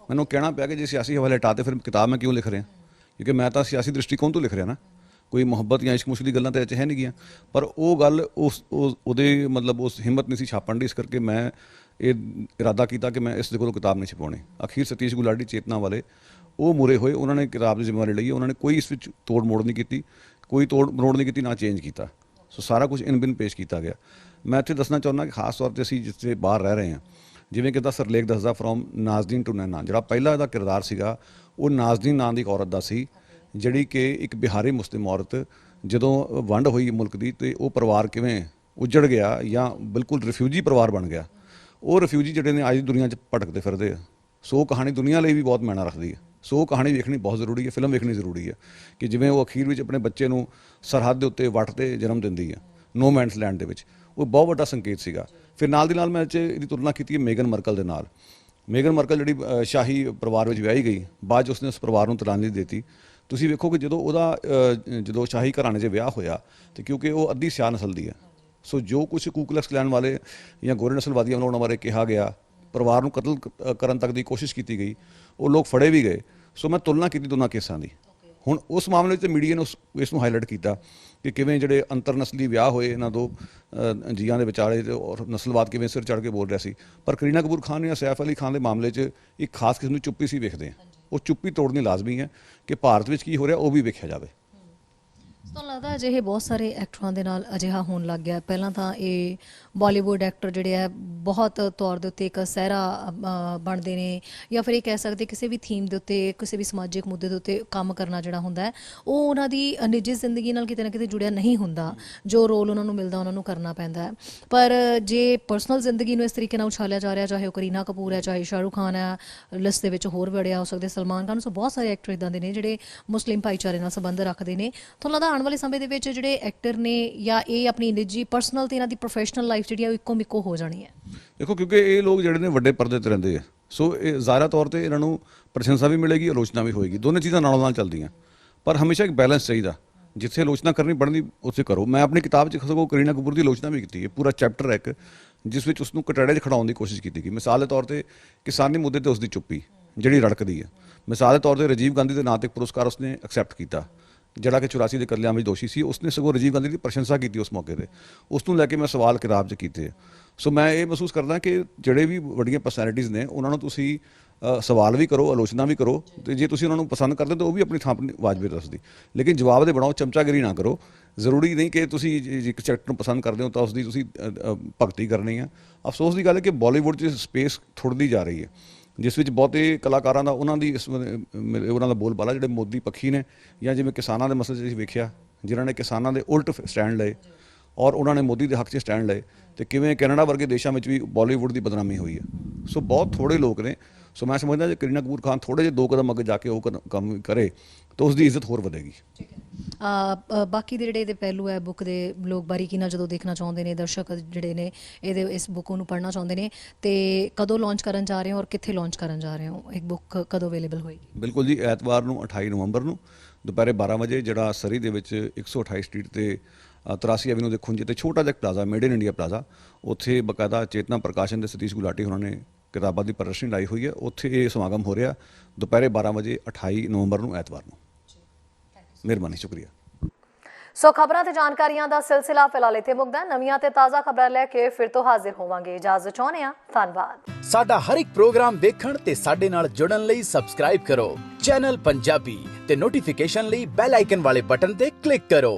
ਮੈਨੂੰ ਕਹਿਣਾ ਪਿਆ ਕਿ ਜੇ ਸਿਆਸੀ ਹਵਾਲੇ ਹਟਾਤੇ ਫਿਰ ਕਿਤਾਬ ਮੈਂ ਕਿਉਂ ਲਿਖ ਰਿਹਾ, ਕਿਉਂਕਿ ਮੈਂ ਤਾਂ ਸਿਆਸੀ ਦ੍ਰਿਸ਼ਟੀਕੋਣ ਤੋਂ ਲਿਖ ਰਿਹਾ ਨਾ, ਕੋਈ ਮੁਹੱਬਤ ਜਾਂ ਇਸ਼ਕ ਮੁਸ਼ਕ ਦੀ ਗੱਲਾਂ ਤਾਂ ਇਹ 'ਚ ਹੈ ਨਹੀਂ ਗੀਆਂ। ਪਰ ਉਹ ਗੱਲ ਉਹਦੇ ਮਤਲਬ ਉਸ ਹਿੰਮਤ ਨਹੀਂ ਸੀ ਛਾਪਣ ਦੀ, ਇਸ ਕਰਕੇ ਮੈਂ ਇਹ ਇਰਾਦਾ ਕੀਤਾ ਕਿ ਮੈਂ ਇਸ ਦੇ ਕੋਲੋਂ ਕਿਤਾਬ ਨਹੀਂ ਛਪਾਉਣੀ। ਅਖੀਰ ਸਤੀਸ਼ ਗੁਲਾਟੀ ਚੇਤਨਾ ਵਾਲੇ ਉਹ ਮੂਰੇ ਹੋਏ, ਉਹਨਾਂ ਨੇ ਕਿਤਾਬ ਦੀ ਜ਼ਿੰਮੇਵਾਰੀ ਲਈ, ਉਹਨਾਂ ਨੇ ਕੋਈ ਇਸ ਵਿੱਚ ਤੋੜ ਮੋੜ ਨਹੀਂ ਕੀਤੀ, ਨਾ ਚੇਂਜ ਕੀਤਾ। ਸੋ ਸਾਰਾ ਕੁਝ ਇਨ ਬਿਨ ਪੇਸ਼ ਕੀਤਾ ਗਿਆ। ਮੈਂ ਇੱਥੇ ਦੱਸਣਾ ਚਾਹੁੰਦਾ ਕਿ ਖਾਸ ਤੌਰ 'ਤੇ ਅਸੀਂ ਜਿੱਥੇ ਬਾਹਰ ਰਹਿ ਰਹੇ ਹਾਂ, ਜਿਵੇਂ ਕਿ ਸਰਲੇਖ ਦੱਸਦਾ ਫਰੋਮ ਨਾਜ਼ਦੀਨ ਟੂ ਨੈਨਾ, ਜਿਹੜਾ ਪਹਿਲਾ ਇਹਦਾ ਕਿਰਦਾਰ ਸੀਗਾ ਉਹ ਨਾਜ਼ਦੀਨ ਨਾਂ ਦੀ ਇੱਕ ਔਰਤ ਦਾ ਸੀ, ਜਿਹੜੀ ਕਿ ਇੱਕ ਬਿਹਾਰੀ ਮੁਸਲਿਮ ਔਰਤ, ਜਦੋਂ ਵੰਡ ਹੋਈ ਮੁਲਕ ਦੀ ਤੇ ਉਹ ਪਰਿਵਾਰ ਕਿਵੇਂ ਉੱਜੜ ਗਿਆ ਜਾਂ ਬਿਲਕੁਲ ਰਿਫਿਊਜੀ ਪਰਿਵਾਰ ਬਣ ਗਿਆ। ਉਹ ਰਿਫਿਊਜੀ ਜਿਹੜੇ ਨੇ ਅੱਜ ਦੀ ਦੁਨੀਆ 'ਚ ਭਟਕਦੇ ਫਿਰਦੇ ਆ। ਸੋ ਕਹਾਣੀ ਦੁਨੀਆ ਲਈ ਵੀ ਬਹੁਤ ਮਾਇਨਾ ਰੱਖਦੀ ਹੈ। ਸੋ ਉਹ ਕਹਾਣੀ ਵੇਖਣੀ ਬਹੁਤ ਜ਼ਰੂਰੀ ਹੈ, ਫਿਲਮ ਵੇਖਣੀ ਜ਼ਰੂਰੀ ਹੈ ਕਿ ਜਿਵੇਂ ਉਹ ਅਖੀਰ ਵਿੱਚ ਆਪਣੇ ਬੱਚੇ ਨੂੰ ਸਰਹੱਦ ਦੇ ਉੱਤੇ ਵੱਟ 'ਤੇ ਜਨਮ ਦਿੰਦੀ ਹੈ, ਨੋ ਮੈਨਸ ਲੈਂਡ ਦੇ ਵਿੱਚ, ਉਹ ਬਹੁਤ ਵੱਡਾ ਸੰਕੇਤ ਸੀਗਾ। ਫਿਰ ਨਾਲ ਦੀ ਨਾਲ ਮੈਂ ਇਹਦੀ ਤੁਲਨਾ ਕੀਤੀ ਹੈ ਮੇਗਨ ਮਰਕਲ ਦੇ ਨਾਲ। ਮੇਗਨ ਮਰਕਲ ਜਿਹੜੀ ਸ਼ਾਹੀ ਪਰਿਵਾਰ ਵਿੱਚ ਵਿਆਹੀ ਗਈ, ਬਾਅਦ 'ਚ ਉਸਨੇ ਉਸ ਪਰਿਵਾਰ ਨੂੰ ਤਲਾਨੀ ਦਿੱਤੀ। ਤੁਸੀਂ ਵੇਖੋ ਕਿ ਜਦੋਂ ਸ਼ਾਹੀ ਘਰਾਣੇ 'ਚ ਵਿਆਹ ਹੋਇਆ ਤੇ ਕਿਉਂਕਿ ਉਹ ਅੱਧੀ ਸਿਆਹ ਨਸਲ ਦੀ ਹੈ, ਸੋ ਜੋ ਕੁਛ ਕੂਕਲੈਕਸ ਕਲੈਨ ਵਾਲੇ ਜਾਂ ਗੋਰੇ ਨਸਲਵਾਦੀਆਂ ਵੱਲੋਂ ਉਹਨਾਂ ਬਾਰੇ ਕਿਹਾ ਗਿਆ, ਪਰਿਵਾਰ ਨੂੰ ਕਤਲ ਕਰਨ ਤੱਕ ਦੀ ਕੋਸ਼ਿਸ਼ ਕੀਤੀ ਗਈ, ਉਹ ਲੋਕ ਫੜੇ ਵੀ ਗਏ। ਸੋ ਮੈਂ ਤੁਲਨਾ ਕੀਤੀ ਦੋਨਾਂ ਕੇਸਾਂ ਦੀ। ਹੁਣ ਉਸ ਮਾਮਲੇ 'ਚ ਮੀਡੀਆ ਨੇ ਇਸ ਨੂੰ ਹਾਈਲਾਈਟ ਕੀਤਾ ਕਿ ਕਿਵੇਂ ਜਿਹੜੇ ਅੰਤਰ ਨਸਲੀ ਵਿਆਹ ਹੋਏ ਇਹਨਾਂ ਦੋ ਜੀਆਂ ਦੇ ਵਿਚਾਲੇ, ਤੇ ਔਰ ਨਸਲਵਾਦ ਕਿਵੇਂ ਸਿਰ ਚੜ੍ਹ ਕੇ ਬੋਲ ਰਿਹਾ ਸੀ। ਪਰ ਕਰੀਨਾ ਕਪੂਰ ਖਾਨ ਜਾਂ ਸੈਫ ਅਲੀ ਖਾਨ ਦੇ ਮਾਮਲੇ 'ਚ ਇੱਕ ਖਾਸ ਕਿਸਮ ਦੀ ਚੁੱਪੀ ਸੀ ਵੇਖਦੇ ਹਾਂ। ਉਹ ਚੁੱਪੀ ਤੋੜਨੀ ਲਾਜ਼ਮੀ ਹੈ ਕਿ ਭਾਰਤ ਵਿੱਚ ਕੀ ਹੋ ਰਿਹਾ ਉਹ ਵੀ ਵੇਖਿਆ ਜਾਵੇ। ਤੁਹਾਨੂੰ ਲੱਗਦਾ ਅਜਿਹੇ ਬਹੁਤ ਸਾਰੇ ਐਕਟਰਾਂ ਦੇ ਨਾਲ ਅਜਿਹਾ ਹੋਣ ਲੱਗ ਗਿਆ? ਪਹਿਲਾਂ ਤਾਂ ਇਹ ਬਾਲੀਵੁੱਡ ਐਕਟਰ ਜਿਹੜੇ ਆ ਬਹੁਤ ਤੌਰ ਦੇ ਉੱਤੇ ਇੱਕ ਸਿਹਰਾ ਬਣਦੇ ਨੇ, ਜਾਂ ਫਿਰ ਇਹ ਕਹਿ ਸਕਦੇ ਕਿਸੇ ਵੀ ਥੀਮ ਦੇ ਉੱਤੇ, ਕਿਸੇ ਵੀ ਸਮਾਜਿਕ ਮੁੱਦੇ ਦੇ ਉੱਤੇ ਕੰਮ ਕਰਨਾ ਜਿਹੜਾ ਹੁੰਦਾ ਹੈ ਉਹ ਉਹਨਾਂ ਦੀ ਨਿੱਜੀ ਜ਼ਿੰਦਗੀ ਨਾਲ ਕਿਤੇ ਨਾ ਕਿਤੇ ਜੁੜਿਆ ਨਹੀਂ ਹੁੰਦਾ। ਜੋ ਰੋਲ ਉਹਨਾਂ ਨੂੰ ਮਿਲਦਾ ਉਹਨਾਂ ਨੂੰ ਕਰਨਾ ਪੈਂਦਾ ਹੈ। ਪਰ ਜੇ ਪਰਸਨਲ ਜ਼ਿੰਦਗੀ ਨੂੰ ਇਸ ਤਰੀਕੇ ਨਾਲ ਉਛਾਲਿਆ ਜਾ ਰਿਹਾ, ਚਾਹੇ ਉਹ ਕਰੀਨਾ ਕਪੂਰ ਹੈ, ਚਾਹੇ ਸ਼ਾਹਰੁਖ ਖਾਨ ਹੈ, ਲਿਸਟ ਦੇ ਵਿੱਚ ਹੋਰ ਵੜਿਆ ਹੋ ਸਕਦੇ ਸਲਮਾਨ ਖਾਨ, ਸੋ ਬਹੁਤ ਸਾਰੇ ਐਕਟਰ ਇੱਦਾਂ ਦੇ ਨੇ ਜਿਹੜੇ ਮੁਸਲਿਮ ਭਾਈਚਾਰੇ ਨਾਲ ਸੰਬੰਧ ਰੱਖਦੇ ਨੇ। ਤੁਹਾਨੂੰ ਲੱਗਦਾ ਆਉਣ ਵਾਲੇ ਸਮੇਂ ਦੇ ਵਿੱਚ ਜਿਹੜੇ ਐਕਟਰ ਨੇ ਜਾਂ ਇਹ ਆਪਣੀ ਨਿੱਜੀ ਪਰਸਨਲ ਤੇ ਇਹਨਾਂ ਦੀ ਪ੍ਰੋਫੈਸ਼ਨਲ ਲਾਈਫ ਜਿਹੜੀ ਆ ਉਹ ਇੱਕੋ ਮਿੱਕੋ ਹੋ ਜਾਣੀ ਹੈ? ਦੇਖੋ, ਕਿਉਂਕਿ ਇਹ ਲੋਕ ਜਿਹੜੇ ਨੇ ਵੱਡੇ ਪਰਦੇ ਤੇ ਰਹਿੰਦੇ ਆ, ਸੋ ਇਹ ਜ਼ਾਹਿਰਾ ਤੌਰ ਤੇ ਇਹਨਾਂ ਨੂੰ ਪ੍ਰਸ਼ੰਸਾ ਵੀ ਮਿਲੇਗੀ, ਆਲੋਚਨਾ ਵੀ ਹੋਏਗੀ, ਦੋਨੇ ਚੀਜ਼ਾਂ ਨਾਲ ਨਾਲ ਚੱਲਦੀਆਂ। ਪਰ ਹਮੇਸ਼ਾ ਇੱਕ ਬੈਲੈਂਸ ਚਾਹੀਦਾ, ਜਿੱਥੇ ਆਲੋਚਨਾ ਕਰਨੀ ਬਣਦੀ ਉੱਥੇ ਕਰੋ। ਮੈਂ ਆਪਣੀ ਕਿਤਾਬ 'ਚ ਸਗੋਂ ਕਰੀਨਾ ਕਪੂਰ ਦੀ ਆਲੋਚਨਾ ਵੀ ਕੀਤੀ ਹੈ, ਪੂਰਾ ਚੈਪਟਰ ਹੈ ਇੱਕ, ਜਿਸ ਵਿੱਚ ਉਸ ਨੂੰ ਕਟੜੇ 'ਚ ਖੜਾਉਣ ਦੀ ਕੋਸ਼ਿਸ਼ ਕੀਤੀ ਗਈ। ਮਿਸਾਲ ਦੇ ਤੌਰ ਤੇ ਕਿਸਾਨੀ ਮੁੱਦੇ ਤੇ ਉਸ ਦੀ ਚੁੱਪੀ ਜਿਹੜੀ ਰੜਕਦੀ ਹੈ। ਮਿਸਾਲ ਦੇ ਤੌਰ ਤੇ ਰਾਜੀਵ ਗਾਂਧੀ ਦੇ ਨਾਂ ਤੇ ਪੁਰਸਕਾਰ ਉਸਨੇ ਐਕਸੈਪਟ ਕੀਤਾ, ਜਿਹੜਾ ਕਿ 84 ਦੇ ਕਤਲੇਆਮ ਵਿੱਚ ਦੋਸ਼ੀ ਸੀ। ਉਸਨੇ ਸਗੋਂ ਰਾਜੀਵ ਗਾਂਧੀ ਦੀ ਪ੍ਰਸ਼ੰਸਾ ਕੀਤੀ ਉਸ ਮੌਕੇ ਤੇ। ਉਸ ਨੂੰ ਲੈ ਕੇ ਮੈਂ ਸਵਾਲ ਕਿਤਾਬ 'ਚ ਕੀਤੇ। ਸੋ ਮੈਂ ਇਹ ਮਹਿਸੂਸ ਕਰਦਾ ਕਿ ਜਿਹੜੇ ਵੀ ਵੱਡੀਆਂ ਪਰਸਨੈਲਿਟੀਜ਼ ਨੇ ਉਹਨਾਂ ਨੂੰ ਤੁਸੀਂ ਸਵਾਲ ਵੀ ਕਰੋ, ਆਲੋਚਨਾ ਵੀ ਕਰੋ, ਤੇ ਜੇ ਤੁਸੀਂ ਉਹਨਾਂ ਨੂੰ ਪਸੰਦ ਕਰਦੇ ਤਾਂ ਉਹ ਵੀ ਆਪਣੀ ਥਾਂ ਵਾਜਬੀ ਦੱਸਦੀ, ਲੇਕਿਨ ਜਵਾਬ ਦੇ ਬਣਾਓ, ਚਮਚਾਗਿਰੀ ਨਾ ਕਰੋ। ਜ਼ਰੂਰੀ ਨਹੀਂ ਕਿ ਤੁਸੀਂ ਇੱਕ ਕੈਰੈਕਟਰ ਨੂੰ ਪਸੰਦ ਕਰਦੇ ਹੋ ਤਾਂ ਉਸਦੀ ਤੁਸੀਂ ਭਗਤੀ ਕਰਨੀ ਆ। ਅਫਸੋਸ ਦੀ ਗੱਲ ਹੈ ਕਿ ਬਾਲੀਵੁੱਡ 'ਚ ਸਪੇਸ ਥੁੜਦੀ ਜਾ ਰਹੀ ਹੈ, ਜਿਸ ਵਿੱਚ ਬਹੁਤੇ ਕਲਾਕਾਰਾਂ ਦਾ ਉਹਨਾਂ ਦਾ ਬੋਲਬਾਲਾ ਜਿਹੜੇ ਮੋਦੀ ਪੱਖੀ ਨੇ, ਜਾਂ ਜਿਵੇਂ ਕਿਸਾਨਾਂ ਦੇ ਮਸਲੇ 'ਚ ਅਸੀਂ ਵੇਖਿਆ ਜਿਨ੍ਹਾਂ ਨੇ ਕਿਸਾਨਾਂ ਦੇ ਉਲਟ ਸਟੈਂਡ ਲਏ ਔਰ ਉਹਨਾਂ ਨੇ ਮੋਦੀ ਦੇ ਹੱਕ 'ਚ ਸਟੈਂਡ ਲਏ, ਤੇ ਕਿਵੇਂ ਕੈਨੇਡਾ ਵਰਗੇ ਦੇਸ਼ਾਂ ਵਿੱਚ ਵੀ ਬਾਲੀਵੁੱਡ ਦੀ ਬਦਨਾਮੀ ਹੋਈ ਹੈ। ਸੋ ਬਹੁਤ ਥੋੜ੍ਹੇ ਲੋਕ ਨੇ। ਸੋ ਮੈਂ ਸਮਝਦਾ ਜੇ ਕਰੀਨਾ ਕਪੂਰ ਖਾਨ ਥੋੜ੍ਹੇ ਜਿਹੇ 2 ਕਦਮ ਅੱਗੇ ਜਾ ਕੇ ਉਹ ਕੰਮ ਕਰੇ ਤਾਂ ਉਸ ਦੀ ਇੱਜ਼ਤ ਹੋਰ ਵਧੇਗੀ। ਬਾਕੀ ਦੇ ਜਿਹੜੇ ਇਹਦੇ ਪਹਿਲੂ ਹੈ ਬੁੱਕ ਦੇ, ਲੋਕ ਬਾਰੀਕੀ ਨਾਲ ਜਦੋਂ ਦੇਖਣਾ ਚਾਹੁੰਦੇ ਨੇ, ਦਰਸ਼ਕ ਜਿਹੜੇ ਨੇ ਇਸ ਬੁੱਕ ਨੂੰ ਪੜ੍ਹਨਾ ਚਾਹੁੰਦੇ ਨੇ, ਤੇ ਕਦੋਂ ਲਾਂਚ ਕਰਨ ਜਾ ਰਹੇ ਹੋ ਔਰ ਕਿੱਥੇ ਲਾਂਚ ਕਰਨ ਜਾ ਰਹੇ ਹੋ? ਇੱਕ ਬੁੱਕ ਕਦੋਂ ਅਵੇਲੇਬਲ ਹੋਏਗੀ? ਬਿਲਕੁਲ ਜੀ, ਐਤਵਾਰ ਨੂੰ 28 ਨਵੰਬਰ ਨੂੰ ਦੁਪਹਿਰੇ 12 ਵਜੇ, ਜਿਹੜਾ ਸਰੀ ਦੇ ਵਿੱਚ 128 ਸਟਰੀਟ ਤੇ 83 ਐਵਨਿਊ ਦੇ ਖੁੰਝੇ ਤੇ ਛੋਟਾ ਜਿਹਾ plaza, made in India plaza, ਉੱਥੇ ਬਕਾਇਦਾ ਚੇਤਨਾ ਪ੍ਰਕਾਸ਼ਨ ਦੇ ਸਤੀਸ਼ ਗੁਲਾਟੀ ਉਹਨਾਂ ਨੇ ਕਿਤਾਬਾਂ ਦੀ ਪ੍ਰਦਰਸ਼ਨੀ ਲਾਈ ਹੋਈ ਹੈ। ਉੱਥੇ ਇਹ ਸਮਾਗਮ ਹੋ ਰਿਹਾ ਦੁਪਹਿਰੇ 12 ਵਜੇ 28 ਨਵੰਬਰ ਨੂੰ ਐਤਵਾਰ ਨੂੰ। ਮਿਹਰਬਾਨੀ, ਸ਼ੁਕਰੀਆ। ਸੋ ਖਬਰਾਂ ਤੇ ਜਾਣਕਾਰੀਆਂ ਦਾ ਸਿਲਸਿਲਾ ਫਿਲਹਾਲ ਇੱਥੇ ਮੁੱਕਦਾ। ਨਵੀਆਂ ਤੇ ਤਾਜ਼ਾ ਖਬਰਾਂ ਲੈ ਕੇ ਫਿਰ ਤੋਂ ਹਾਜ਼ਰ ਹੋਵਾਂਗੇ। ਇਜਾਜ਼ਤ ਚਾਹੁੰਦੇ ਹਾਂ, ਧੰਨਵਾਦ। ਸਾਡਾ ਹਰ ਇੱਕ ਪ੍ਰੋਗਰਾਮ ਦੇਖਣ ਤੇ ਸਾਡੇ ਨਾਲ ਜੁੜਨ ਲਈ ਸਬਸਕ੍ਰਾਈਬ ਕਰੋ ਚੈਨਲ ਪੰਜਾਬੀ ਤੇ ਨੋਟੀਫਿਕੇਸ਼ਨ ਲਈ ਬੈਲ ਆਈਕਨ ਵਾਲੇ ਬਟਨ ਤੇ ਕਲਿੱਕ ਕਰੋ।